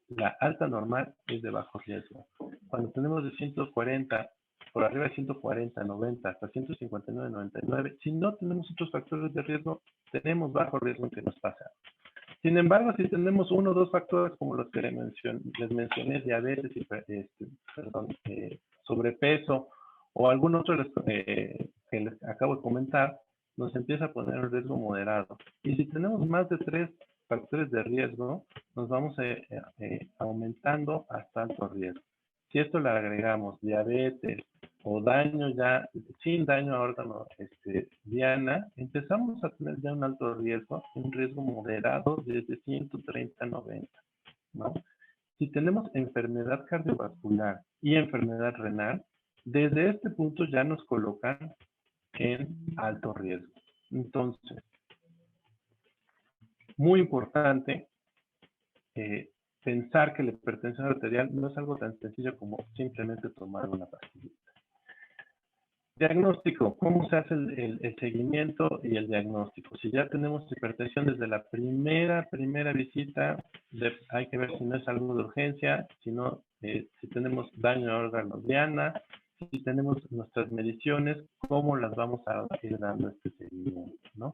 La alta normal es de bajo riesgo. Cuando tenemos de 140, por arriba de 140, 90, hasta 159, 99, si no tenemos otros factores de riesgo, tenemos bajo riesgo en que nos pase algo. Sin embargo, si tenemos 1 o 2 factores como los que les mencioné, diabetes, sobrepeso o algún otro que les acabo de comentar, nos empieza a poner un riesgo moderado. Y si tenemos más de 3 factores de riesgo, nos vamos aumentando hasta alto riesgo. Si esto le agregamos diabetes o daño ya, sin daño a órgano diana, empezamos a tener ya un alto riesgo, un riesgo moderado desde 130 a 90, ¿no? Si tenemos enfermedad cardiovascular y enfermedad renal, desde este punto ya nos colocan en alto riesgo. Entonces, muy importante pensar que la hipertensión arterial no es algo tan sencillo como simplemente tomar una pastillita. Diagnóstico. ¿Cómo se hace el seguimiento y el diagnóstico? Si ya tenemos hipertensión desde la primera visita, hay que ver si no es algo de urgencia, si no si tenemos daño a órganos diana, si tenemos nuestras mediciones, cómo las vamos a ir dando este seguimiento, ¿no?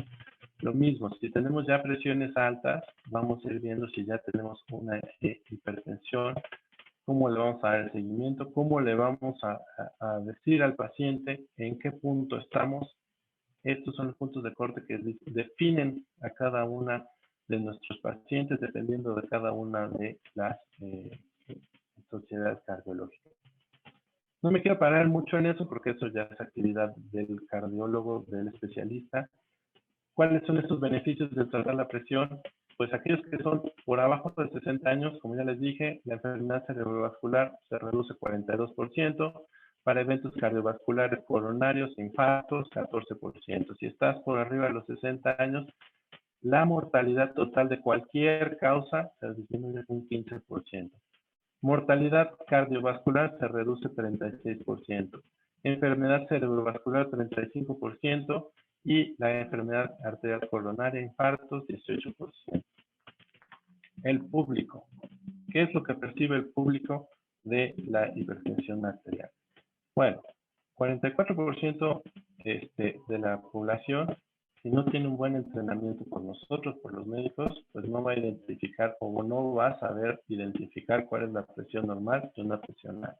Lo mismo, si tenemos ya presiones altas, vamos a ir viendo si ya tenemos una hipertensión, cómo le vamos a dar el seguimiento, cómo le vamos a decir al paciente en qué punto estamos. Estos son los puntos de corte que definen a cada una de nuestros pacientes dependiendo de cada una de las sociedades cardiológicas. No me quiero parar mucho en eso porque eso ya es actividad del cardiólogo, del especialista. ¿Cuáles son estos beneficios de tratar la presión? Pues aquellos que son por abajo de 60 años, como ya les dije, la enfermedad cerebrovascular se reduce 42%, para eventos cardiovasculares coronarios, infartos, 14%. Si estás por arriba de los 60 años, la mortalidad total de cualquier causa se disminuye un 15%. Mortalidad cardiovascular se reduce 36%. Enfermedad cerebrovascular 35% y la enfermedad arterial coronaria, infartos 18%. El público. ¿Qué es lo que percibe el público de la hipertensión arterial? Bueno, 44% de la población, si no tiene un buen entrenamiento por nosotros, por los médicos, pues no va a identificar o no va a saber identificar cuál es la presión normal y una presión alta.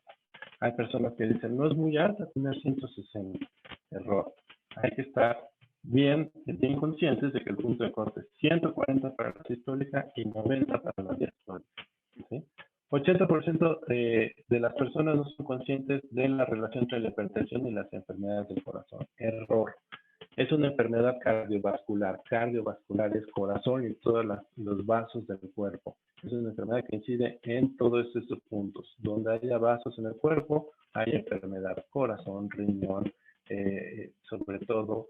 Hay personas que dicen, no es muy alta tener 160. Error. Hay que estar bien conscientes de que el punto de corte es 140 para la sistólica y 90 para la diastólica. ¿Sí? 80% de las personas no son conscientes de la relación entre la hipertensión y las enfermedades del corazón. Error. Es una enfermedad cardiovascular. Cardiovascular es corazón y todos los vasos del cuerpo. Es una enfermedad que incide en todos estos puntos. Donde haya vasos en el cuerpo, hay enfermedad. Corazón, riñón, sobre todo,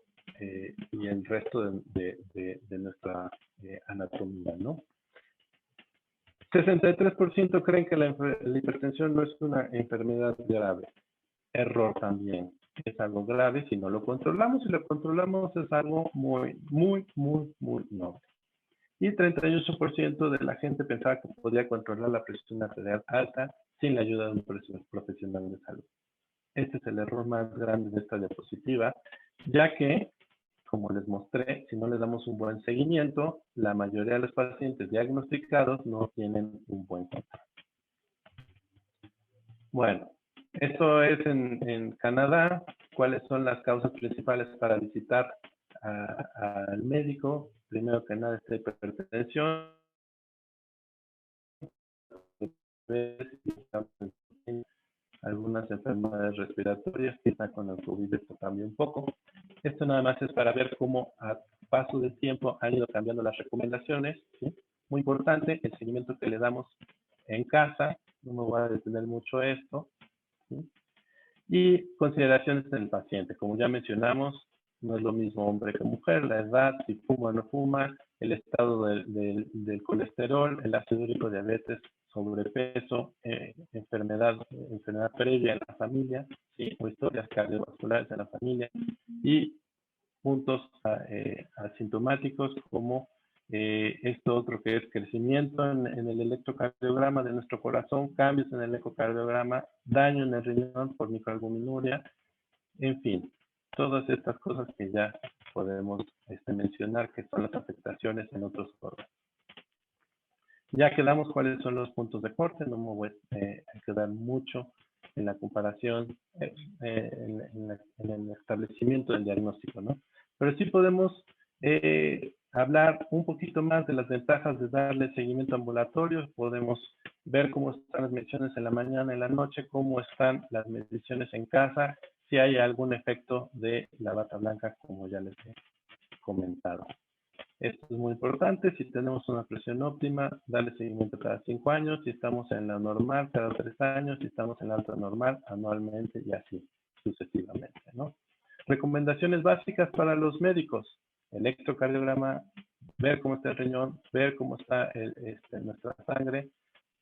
y el resto de nuestra anatomía, ¿no? 63% creen que la hipertensión no es una enfermedad grave. Error también. Es algo grave si no lo controlamos. Si lo controlamos es algo muy noble. Y 38% de la gente pensaba que podía controlar la presión arterial alta sin la ayuda de un profesional de salud. Este es el error más grande de esta diapositiva, ya que, como les mostré, si no les damos un buen seguimiento, la mayoría de los pacientes diagnosticados no tienen un buen control. Bueno, esto es en Canadá. ¿Cuáles son las causas principales para visitar al médico? Primero que nada, esta hipertensión. Algunas enfermedades respiratorias, quizá con el COVID esto cambia un poco. Esto nada más es para ver cómo a paso del tiempo han ido cambiando las recomendaciones, ¿sí? Muy importante, el seguimiento que le damos en casa, no me voy a detener mucho esto, ¿sí? Y consideraciones del paciente, como ya mencionamos, no es lo mismo hombre que mujer, la edad, si fuma o no fuma, el estado del colesterol, el ácido úrico, diabetes, sobrepeso, enfermedad previa en la familia, ¿sí? O historias cardiovasculares en la familia, y puntos asintomáticos como esto otro que es crecimiento en el electrocardiograma de nuestro corazón, cambios en el ecocardiograma, daño en el riñón por microalbuminuria, en fin, todas estas cosas que ya podemos mencionar que son las afectaciones en otros órganos. Ya quedamos cuáles son los puntos de corte, no me voy a quedar mucho en la comparación, en el establecimiento del diagnóstico, ¿no? Pero sí podemos hablar un poquito más de las ventajas de darle seguimiento ambulatorio. Podemos ver cómo están las mediciones en la mañana, en la noche, cómo están las mediciones en casa, si hay algún efecto de la bata blanca, como ya les he comentado. Esto es muy importante. Si tenemos una presión óptima, darle seguimiento cada 5 años. Si estamos en la normal, cada 3 años. Si estamos en la alta normal, anualmente y así sucesivamente, ¿no? Recomendaciones básicas para los médicos. Electrocardiograma, ver cómo está el riñón, ver cómo está nuestra sangre,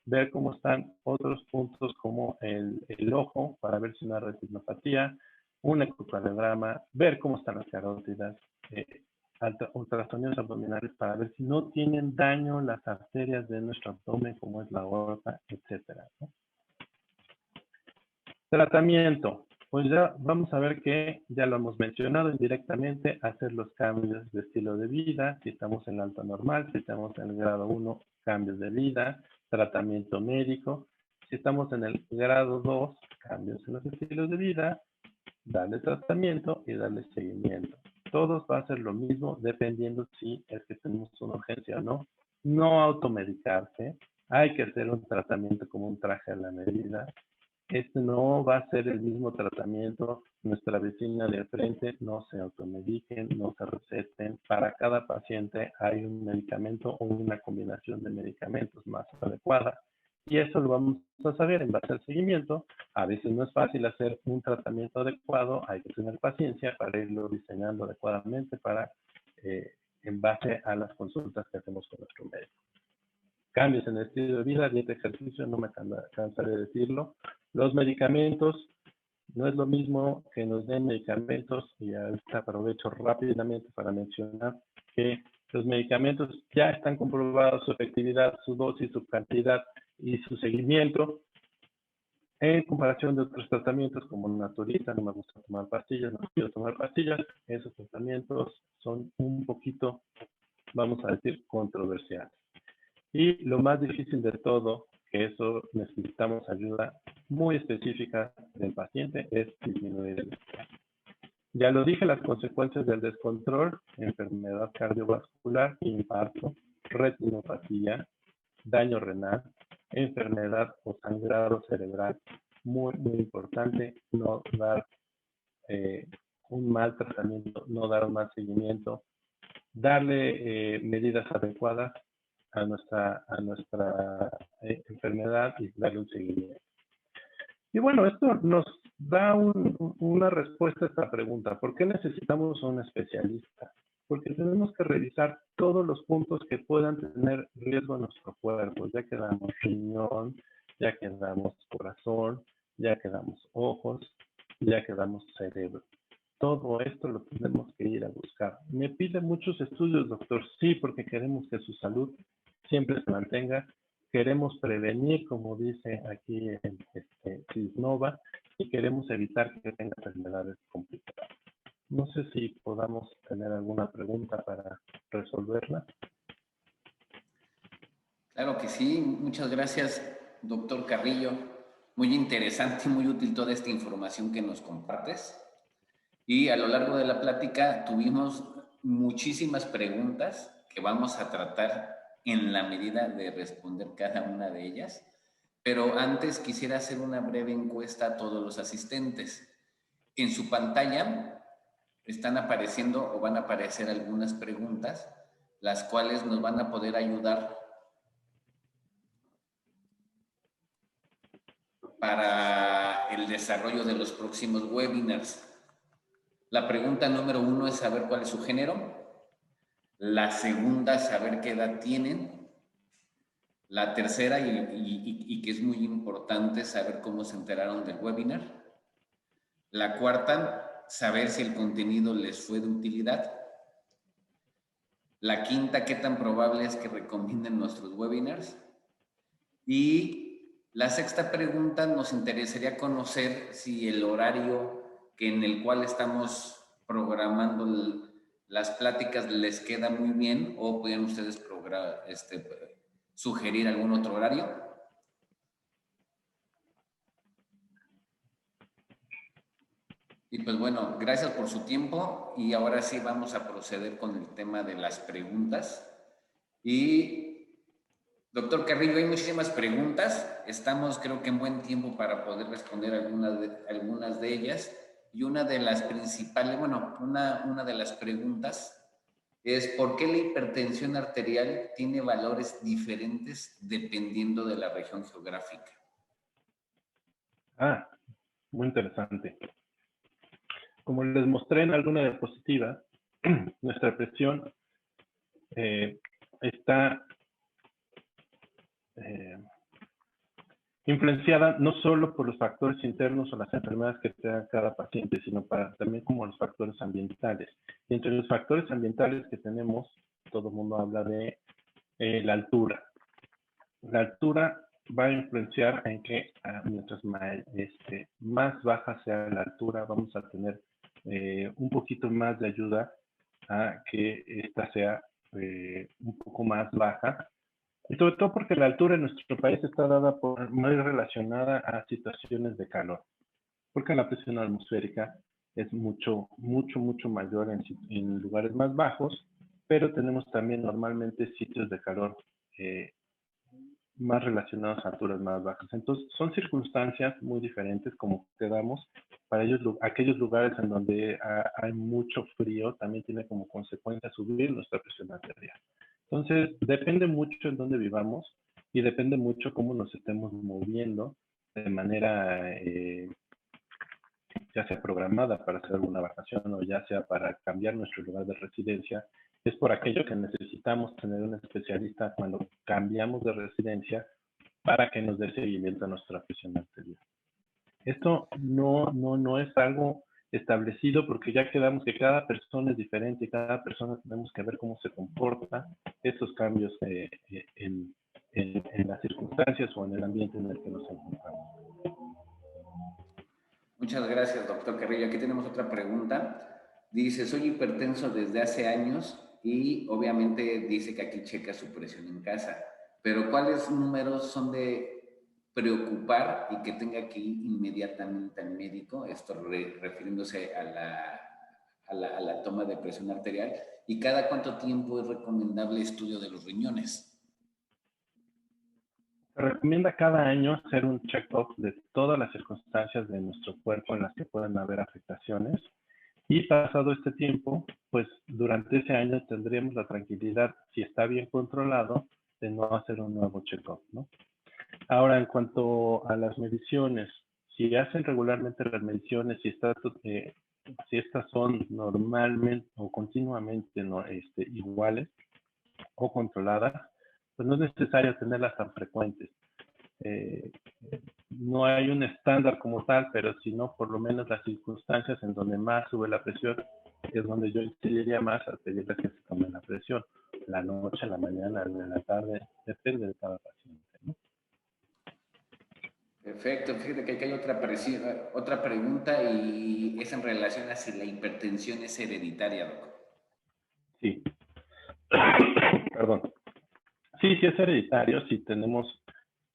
ver cómo están otros puntos como el ojo para ver si hay una retinopatía, un ecocardiograma, ver cómo están las carótidas, ultrasonidos abdominales para ver si no tienen daño las arterias de nuestro abdomen como es la aorta, etcétera, ¿no? Tratamiento. Pues ya vamos a ver que ya lo hemos mencionado indirectamente, hacer los cambios de estilo de vida, si estamos en alta normal, si estamos en el grado 1, cambios de vida, tratamiento médico, si estamos en el grado 2, cambios en los estilos de vida, darle tratamiento y darle seguimiento. Todos va a ser lo mismo dependiendo si es que tenemos una urgencia o no. No automedicarse, hay que hacer un tratamiento como un traje a la medida. Este no va a ser el mismo tratamiento. Nuestra vecina de frente, no se automediquen, no se receten. Para cada paciente hay un medicamento o una combinación de medicamentos más adecuada. Y eso lo vamos a saber en base al seguimiento. A veces no es fácil hacer un tratamiento adecuado, hay que tener paciencia para irlo diseñando adecuadamente en base a las consultas que hacemos con nuestro médico. Cambios en el estilo de vida, dieta, ejercicio, no me cansaré de decirlo. Los medicamentos, no es lo mismo que nos den medicamentos, y ahorita aprovecho rápidamente para mencionar que los medicamentos ya están comprobados su efectividad, su dosis, su cantidad y su seguimiento en comparación de otros tratamientos como naturista, no me gusta tomar pastillas, no quiero tomar pastillas. Esos tratamientos son un poquito, vamos a decir, controversiales. Y lo más difícil de todo, que eso necesitamos ayuda muy específica del paciente, es disminuir el estrés. Ya lo dije, las consecuencias del descontrol: enfermedad cardiovascular, infarto, retinopatía, daño renal, enfermedad o sangrado cerebral. Muy, muy importante no dar un mal tratamiento, no dar un mal seguimiento, darle medidas adecuadas a nuestra enfermedad y darle un seguimiento. Y bueno, esto nos da una respuesta a esta pregunta. ¿Por qué necesitamos un especialista? Porque tenemos que revisar todos los puntos que puedan tener riesgo en nuestro cuerpo. Ya que damos riñón, ya que damos corazón, ya que damos ojos, ya que damos cerebro. Todo esto lo tenemos que ir a buscar. Me pide muchos estudios, doctor. Sí, porque queremos que su salud siempre se mantenga. Queremos prevenir, como dice aquí en Cisnova, y queremos evitar que tenga enfermedades complicadas. No sé si podamos tener alguna pregunta para resolverla. Claro que sí. Muchas gracias, doctor Carrillo. Muy interesante y muy útil toda esta información que nos compartes. Y a lo largo de la plática tuvimos muchísimas preguntas que vamos a tratar en la medida de responder cada una de ellas. Pero antes quisiera hacer una breve encuesta a todos los asistentes. En su pantalla están apareciendo o van a aparecer algunas preguntas, las cuales nos van a poder ayudar para el desarrollo de los próximos webinars. La pregunta número 1 es saber cuál es su género. La segunda, saber qué edad tienen. La tercera, y que es muy importante, saber cómo se enteraron del webinar. La cuarta, saber si el contenido les fue de utilidad. La quinta, qué tan probable es que recomienden nuestros webinars. Y la sexta pregunta, nos interesaría conocer si el horario en el cual estamos programando las pláticas les queda muy bien, o pueden ustedes sugerir algún otro horario. Y pues bueno, gracias por su tiempo, y ahora sí vamos a proceder con el tema de las preguntas. Y doctor Carrillo, hay muchísimas preguntas. Estamos, creo que, en buen tiempo para poder responder algunas de ellas. Y una de las principales, bueno, una de las preguntas es: ¿por qué la hipertensión arterial tiene valores diferentes dependiendo de la región geográfica? Ah, muy interesante. Como les mostré en alguna diapositiva, nuestra presión está influenciada no solo por los factores internos o las enfermedades que tenga cada paciente, sino también como los factores ambientales. Y entre los factores ambientales que tenemos, todo el mundo habla de la altura. La altura va a influenciar en que mientras más baja sea la altura, vamos a tener un poquito más de ayuda a que esta sea un poco más baja. Y sobre todo porque la altura en nuestro país está dada muy relacionada a situaciones de calor, porque la presión atmosférica es mucho mayor en lugares más bajos, pero tenemos también normalmente sitios de calor eh, más relacionados a alturas más bajas. Entonces, son circunstancias muy diferentes como quedamos. Para ellos, aquellos lugares en donde hay mucho frío, también tiene como consecuencia subir nuestra presión arterial. Entonces, depende mucho en dónde vivamos y depende mucho cómo nos estemos moviendo de manera ya sea programada para hacer alguna vacación o ya sea para cambiar nuestro lugar de residencia. Es por aquello que necesitamos tener un especialista cuando cambiamos de residencia para que nos dé seguimiento a nuestra presión arterial. Esto no es algo establecido porque ya quedamos que cada persona es diferente y cada persona tenemos que ver cómo se comporta estos cambios en las circunstancias o en el ambiente en el que nos encontramos. Muchas gracias, doctor Carrillo. Aquí tenemos otra pregunta. Dice, soy hipertenso desde hace años y obviamente dice que aquí checa su presión en casa, pero ¿cuáles números son de preocupar y que tenga que ir inmediatamente al médico? Esto refiriéndose a la toma de presión arterial. ¿Y cada cuánto tiempo es recomendable estudio de los riñones? Se recomienda cada año hacer un check-up de todas las circunstancias de nuestro cuerpo en las que pueden haber afectaciones. Y pasado este tiempo, pues durante ese año tendremos la tranquilidad, si está bien controlado, de no hacer un nuevo check-up, ¿no? Ahora, en cuanto a las mediciones, si hacen regularmente las mediciones, si estas son normalmente o continuamente iguales o controladas, pues no es necesario tenerlas tan frecuentes. No hay un estándar como tal, pero si no, por lo menos las circunstancias en donde más sube la presión es donde yo incidiría más a pedirles que se tomen la presión. La noche, la mañana, en la tarde, depende de cada paciente, ¿no? Perfecto, fíjate que aquí hay otra pregunta y es en relación a si la hipertensión es hereditaria, doctor. Sí, perdón. Sí, sí es hereditario,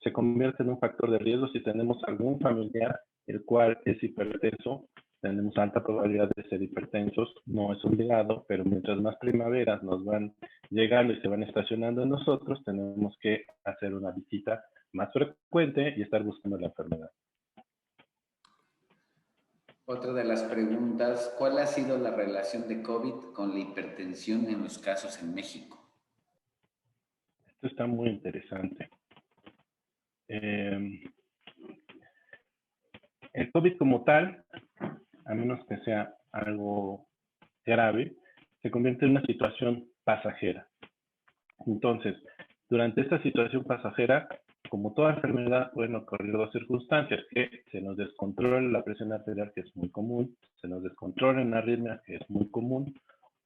se convierte en un factor de riesgo si tenemos algún familiar el cual es hipertenso, tenemos alta probabilidad de ser hipertensos, no es obligado, pero mientras más primaveras nos van llegando y se van estacionando en nosotros, tenemos que hacer una visita más frecuente y estar buscando la enfermedad. Otra de las preguntas, ¿cuál ha sido la relación de COVID con la hipertensión en los casos en México? Esto está muy interesante. El COVID como tal, a menos que sea algo grave, se convierte en una situación pasajera. Entonces, durante esta situación pasajera, como toda enfermedad, pueden ocurrir dos circunstancias: que se nos descontrole la presión arterial, que es muy común, se nos descontrole una arritmia, que es muy común,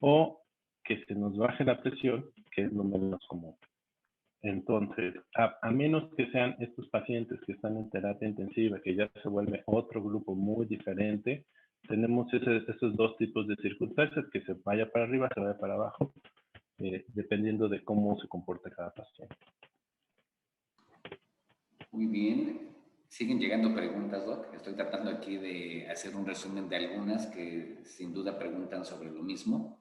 o que se nos baje la presión, que es lo menos común. Entonces, a menos que sean estos pacientes que están en terapia intensiva, que ya se vuelve otro grupo muy diferente, tenemos esos dos tipos de circunstancias, que se vaya para arriba, se vaya para abajo, dependiendo de cómo se comporta cada paciente. Muy bien. Siguen llegando preguntas, Doc. Estoy tratando aquí de hacer un resumen de algunas que sin duda preguntan sobre lo mismo.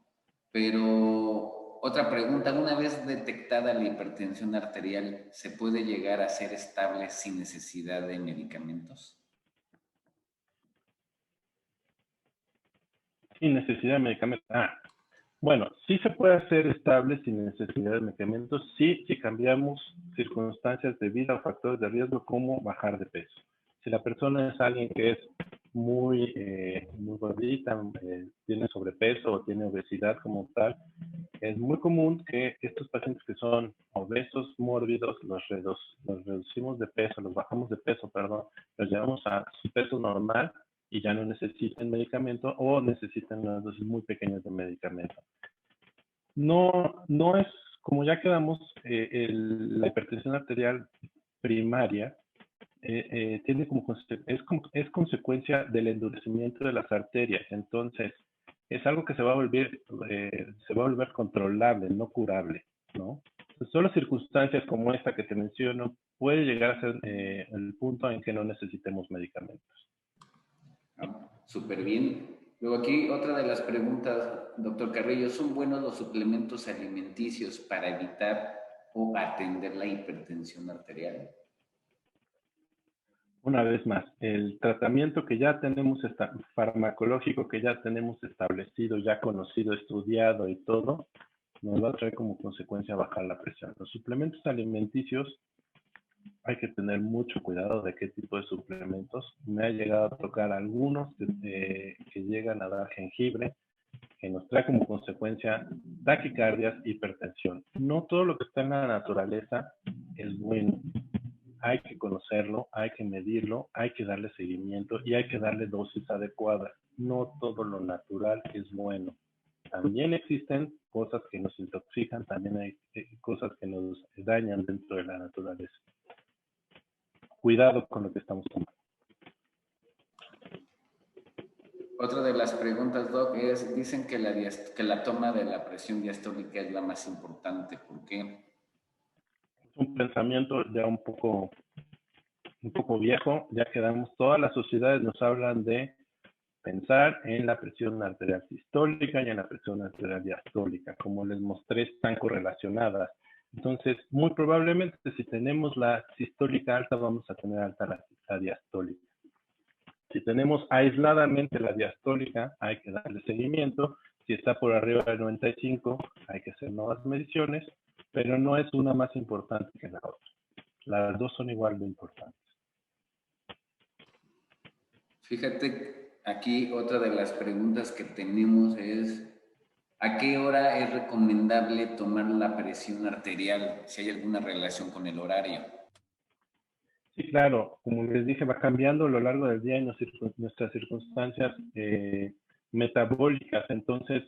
Pero otra pregunta, una vez detectada la hipertensión arterial, ¿se puede llegar a ser estable sin necesidad de medicamentos? Sin necesidad de medicamentos. Bueno, sí se puede hacer estable sin necesidad de medicamentos, sí, si cambiamos circunstancias de vida o factores de riesgo como bajar de peso. Si la persona es alguien que es muy gordita, tiene sobrepeso o tiene obesidad como tal, es muy común que estos pacientes que son obesos, mórbidos, los reducimos de peso, los bajamos de peso, perdón, los llevamos a su peso normal y ya no necesiten medicamento o necesitan unas dosis muy pequeñas de medicamento. No es, como ya quedamos, la hipertensión arterial primaria tiene es consecuencia del endurecimiento de las arterias. Entonces, es algo que se va a volver controlable, no curable, ¿no? Entonces, solo circunstancias como esta que te menciono puede llegar a ser el punto en que no necesitemos medicamentos. Súper bien. Luego aquí otra de las preguntas, doctor Carrillo, ¿son buenos los suplementos alimenticios para evitar o atender la hipertensión arterial? Una vez más, el tratamiento que ya tenemos, farmacológico que ya tenemos establecido, ya conocido, estudiado y todo, nos va a traer como consecuencia bajar la presión. Los suplementos alimenticios, hay que tener mucho cuidado de qué tipo de suplementos. Me ha llegado a tocar algunos que llegan a dar jengibre, que nos trae como consecuencia taquicardias, hipertensión. No todo lo que está en la naturaleza es bueno. Hay que conocerlo, hay que medirlo, hay que darle seguimiento y hay que darle dosis adecuadas. No todo lo natural es bueno. También existen cosas que nos intoxican, también hay cosas que nos dañan dentro de la naturaleza. Cuidado con lo que estamos tomando. Otra de las preguntas, Doc, es, dicen que la toma de la presión diastólica es la más importante. ¿Por qué? Es un pensamiento ya un poco viejo, ya que todas las sociedades nos hablan de pensar en la presión arterial sistólica y en la presión arterial diastólica. Como les mostré, están correlacionadas. Entonces, muy probablemente si tenemos la sistólica alta, vamos a tener alta la diastólica. Si tenemos aisladamente la diastólica, hay que darle seguimiento. Si está por arriba del 95, hay que hacer nuevas mediciones, pero no es una más importante que la otra. Las dos son igual de importantes. Fíjate, aquí otra de las preguntas que tenemos es, ¿a qué hora es recomendable tomar la presión arterial? Si hay alguna relación con el horario. Sí, claro, como les dije, va cambiando a lo largo del día en nuestras circunstancias metabólicas. Entonces,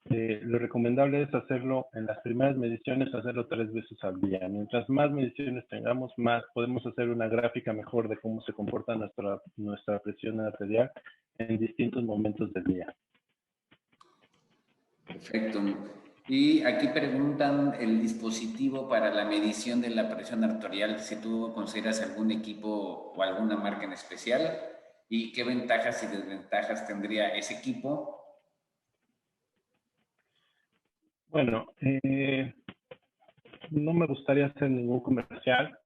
lo recomendable es hacerlo en las primeras mediciones, hacerlo 3 veces al día. Mientras más mediciones tengamos, más podemos hacer una gráfica mejor de cómo se comporta nuestra presión arterial en distintos momentos del día. Perfecto. Y aquí preguntan el dispositivo para la medición de la presión arterial, si tú consideras algún equipo o alguna marca en especial y qué ventajas y desventajas tendría ese equipo. Bueno, no me gustaría hacer ningún comercial.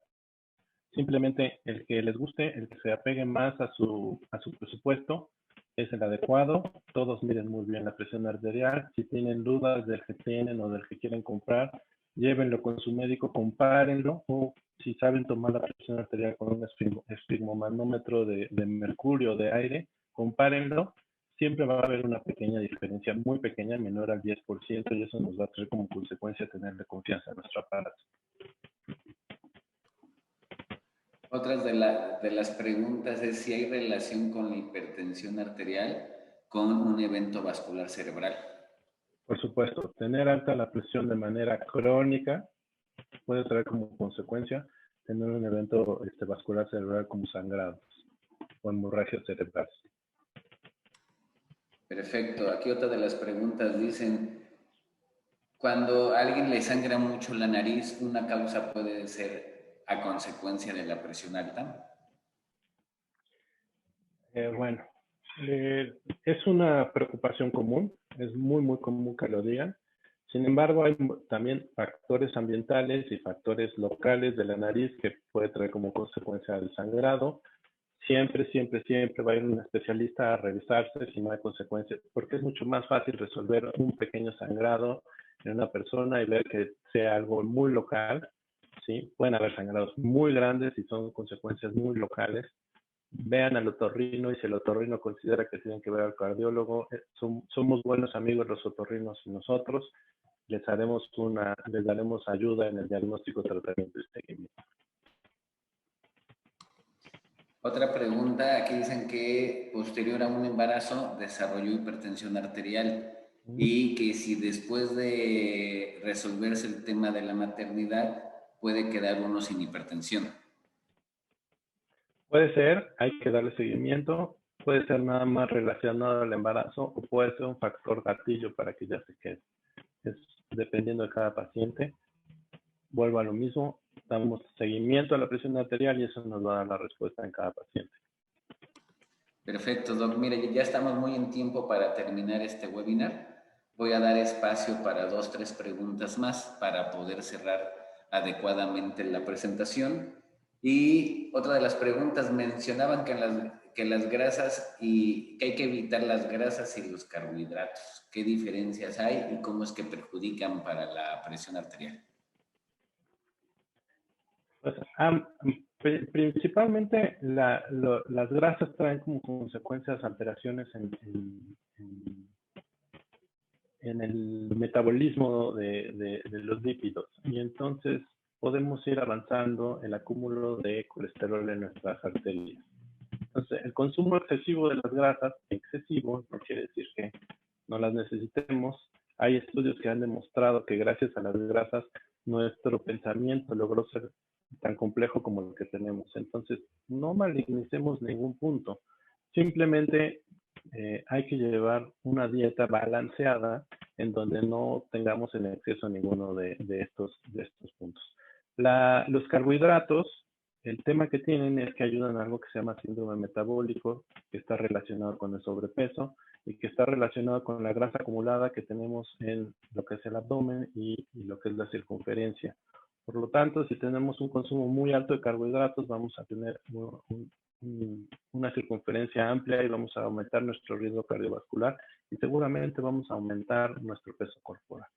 Simplemente el que les guste, el que se apegue más a su presupuesto, es el adecuado. Todos miden muy bien la presión arterial. Si tienen dudas del que tienen o del que quieren comprar, llévenlo con su médico, compárenlo. O si saben tomar la presión arterial con un esfigmomanómetro de mercurio, de aire, compárenlo. Siempre va a haber una pequeña diferencia, muy pequeña, menor al 10%, y eso nos va a traer como consecuencia tenerle confianza a nuestro aparato. Otras de las preguntas es si hay relación con la hipertensión arterial con un evento vascular cerebral. Por supuesto, tener alta la presión de manera crónica puede traer como consecuencia tener un evento vascular cerebral como sangrados o hemorragia cerebral. Perfecto. Aquí otra de las preguntas dicen, cuando a alguien le sangra mucho la nariz, ¿una causa puede ser a consecuencia de la presión alta? Bueno, es una preocupación común, es muy común que lo digan. Sin embargo, hay también factores ambientales y factores locales de la nariz que puede traer como consecuencia el sangrado. Siempre va a ir un especialista a revisarse si no hay consecuencias, porque es mucho más fácil resolver un pequeño sangrado en una persona y ver que sea algo muy local, ¿sí? Pueden haber sangrados muy grandes y son consecuencias muy locales. Vean al otorrino y si el otorrino considera que tienen que ver al cardiólogo, somos buenos amigos los otorrinos y nosotros, les daremos ayuda en el diagnóstico, tratamiento y seguimiento. Otra pregunta, aquí dicen que posterior a un embarazo desarrolló hipertensión arterial y que si después de resolverse el tema de la maternidad puede quedar uno sin hipertensión. Puede ser, hay que darle seguimiento, puede ser nada más relacionado al embarazo o puede ser un factor gatillo para que ya se quede. Es dependiendo de cada paciente. Vuelvo a lo mismo, damos seguimiento a la presión arterial y eso nos va a dar la respuesta en cada paciente. Perfecto, Doc. Mire, ya estamos muy en tiempo para terminar este webinar. Voy a dar espacio para 2, 3 preguntas más para poder cerrar adecuadamente la presentación. Y otra de las preguntas mencionaban que las grasas y que hay que evitar las grasas y los carbohidratos. ¿Qué diferencias hay y cómo es que perjudican para la presión arterial? Pues, principalmente las grasas traen como consecuencias alteraciones en el metabolismo de los lípidos y entonces podemos ir avanzando el acúmulo de colesterol en nuestras arterias. Entonces, el consumo excesivo de las grasas, excesivo, no quiere decir que no las necesitemos. Hay estudios que han demostrado que gracias a las grasas nuestro pensamiento logró ser tan complejo como lo que tenemos. Entonces, no malignicemos ningún punto. Simplemente hay que llevar una dieta balanceada en donde no tengamos en exceso ninguno de estos puntos. Los carbohidratos, el tema que tienen es que ayudan a algo que se llama síndrome metabólico, que está relacionado con el sobrepeso y que está relacionado con la grasa acumulada que tenemos en lo que es el abdomen y lo que es la circunferencia. Por lo tanto, si tenemos un consumo muy alto de carbohidratos, vamos a tener una circunferencia amplia y vamos a aumentar nuestro riesgo cardiovascular y seguramente vamos a aumentar nuestro peso corporal.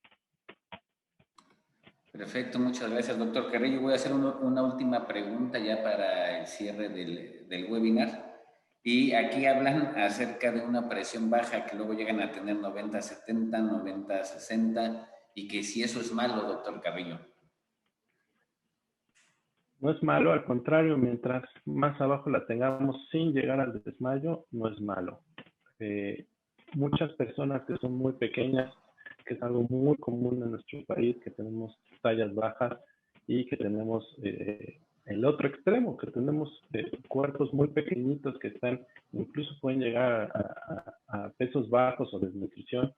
Perfecto, muchas gracias, doctor Carrillo. Voy a hacer una última pregunta ya para el cierre del webinar. Y aquí hablan acerca de una presión baja que luego llegan a tener 90-70, 90-60 y que si eso es malo, doctor Carrillo. No es malo, al contrario, mientras más abajo la tengamos sin llegar al desmayo, no es malo. Muchas personas que son muy pequeñas, que es algo muy común en nuestro país, que tenemos tallas bajas y que tenemos el otro extremo, que tenemos cuerpos muy pequeñitos que están, incluso pueden llegar a pesos bajos o desnutrición.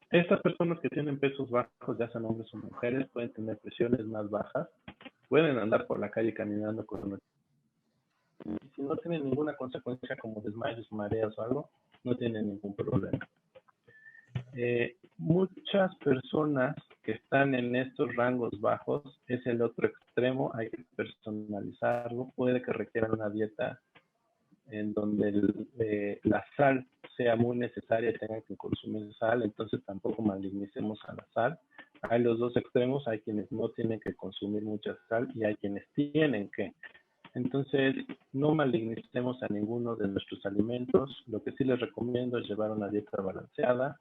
Estas personas que tienen pesos bajos, ya sean hombres o mujeres, pueden tener presiones más bajas, pueden andar por la calle caminando con una... Y si no tienen ninguna consecuencia como desmayos, mareas o algo, no tienen ningún problema. Muchas personas que están en estos rangos bajos, es el otro extremo, hay que personalizarlo, puede que requieran una dieta en donde la sal sea muy necesaria y tengan que consumir sal, entonces tampoco malignicemos a la sal. Hay los dos extremos, hay quienes no tienen que consumir mucha sal y hay quienes tienen que. Entonces, no malignicemos a ninguno de nuestros alimentos. Lo que sí les recomiendo es llevar una dieta balanceada.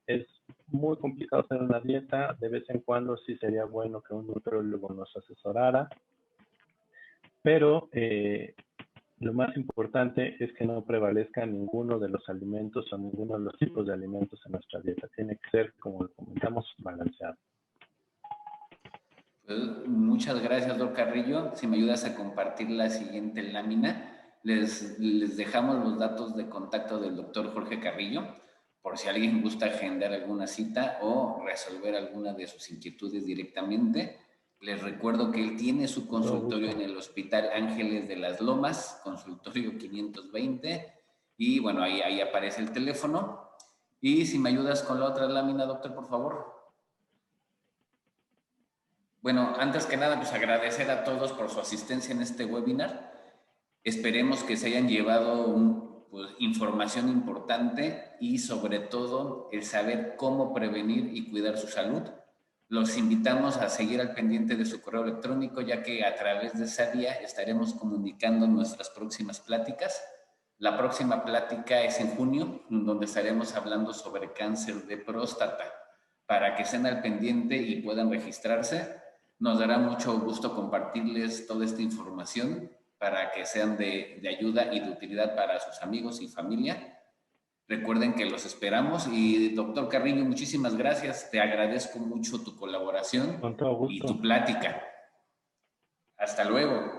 Es muy complicado hacer una dieta. De vez en cuando sí sería bueno que un nutriólogo nos asesorara. Pero lo más importante es que no prevalezca ninguno de los alimentos o ninguno de los tipos de alimentos en nuestra dieta. Tiene que ser, como lo comentamos, balanceado. Pues, muchas gracias, doctor Carrillo. Si me ayudas a compartir la siguiente lámina, les dejamos los datos de contacto del doctor Jorge Carrillo, por si alguien gusta agendar alguna cita o resolver alguna de sus inquietudes directamente. Les recuerdo que él tiene su consultorio en el Hospital Ángeles de las Lomas, consultorio 520, y bueno, ahí aparece el teléfono. Y si me ayudas con la otra lámina, doctor, por favor. Bueno, antes que nada, pues agradecer a todos por su asistencia en este webinar. Esperemos que se hayan llevado información importante y sobre todo el saber cómo prevenir y cuidar su salud. Los invitamos a seguir al pendiente de su correo electrónico, ya que a través de esa vía estaremos comunicando nuestras próximas pláticas. La próxima plática es en junio, donde estaremos hablando sobre cáncer de próstata. Para que estén al pendiente y puedan registrarse, nos dará mucho gusto compartirles toda esta información para que sean de ayuda y de utilidad para sus amigos y familia. Recuerden que los esperamos y doctor Carrillo, muchísimas gracias. Te agradezco mucho tu colaboración y tu plática. Hasta luego.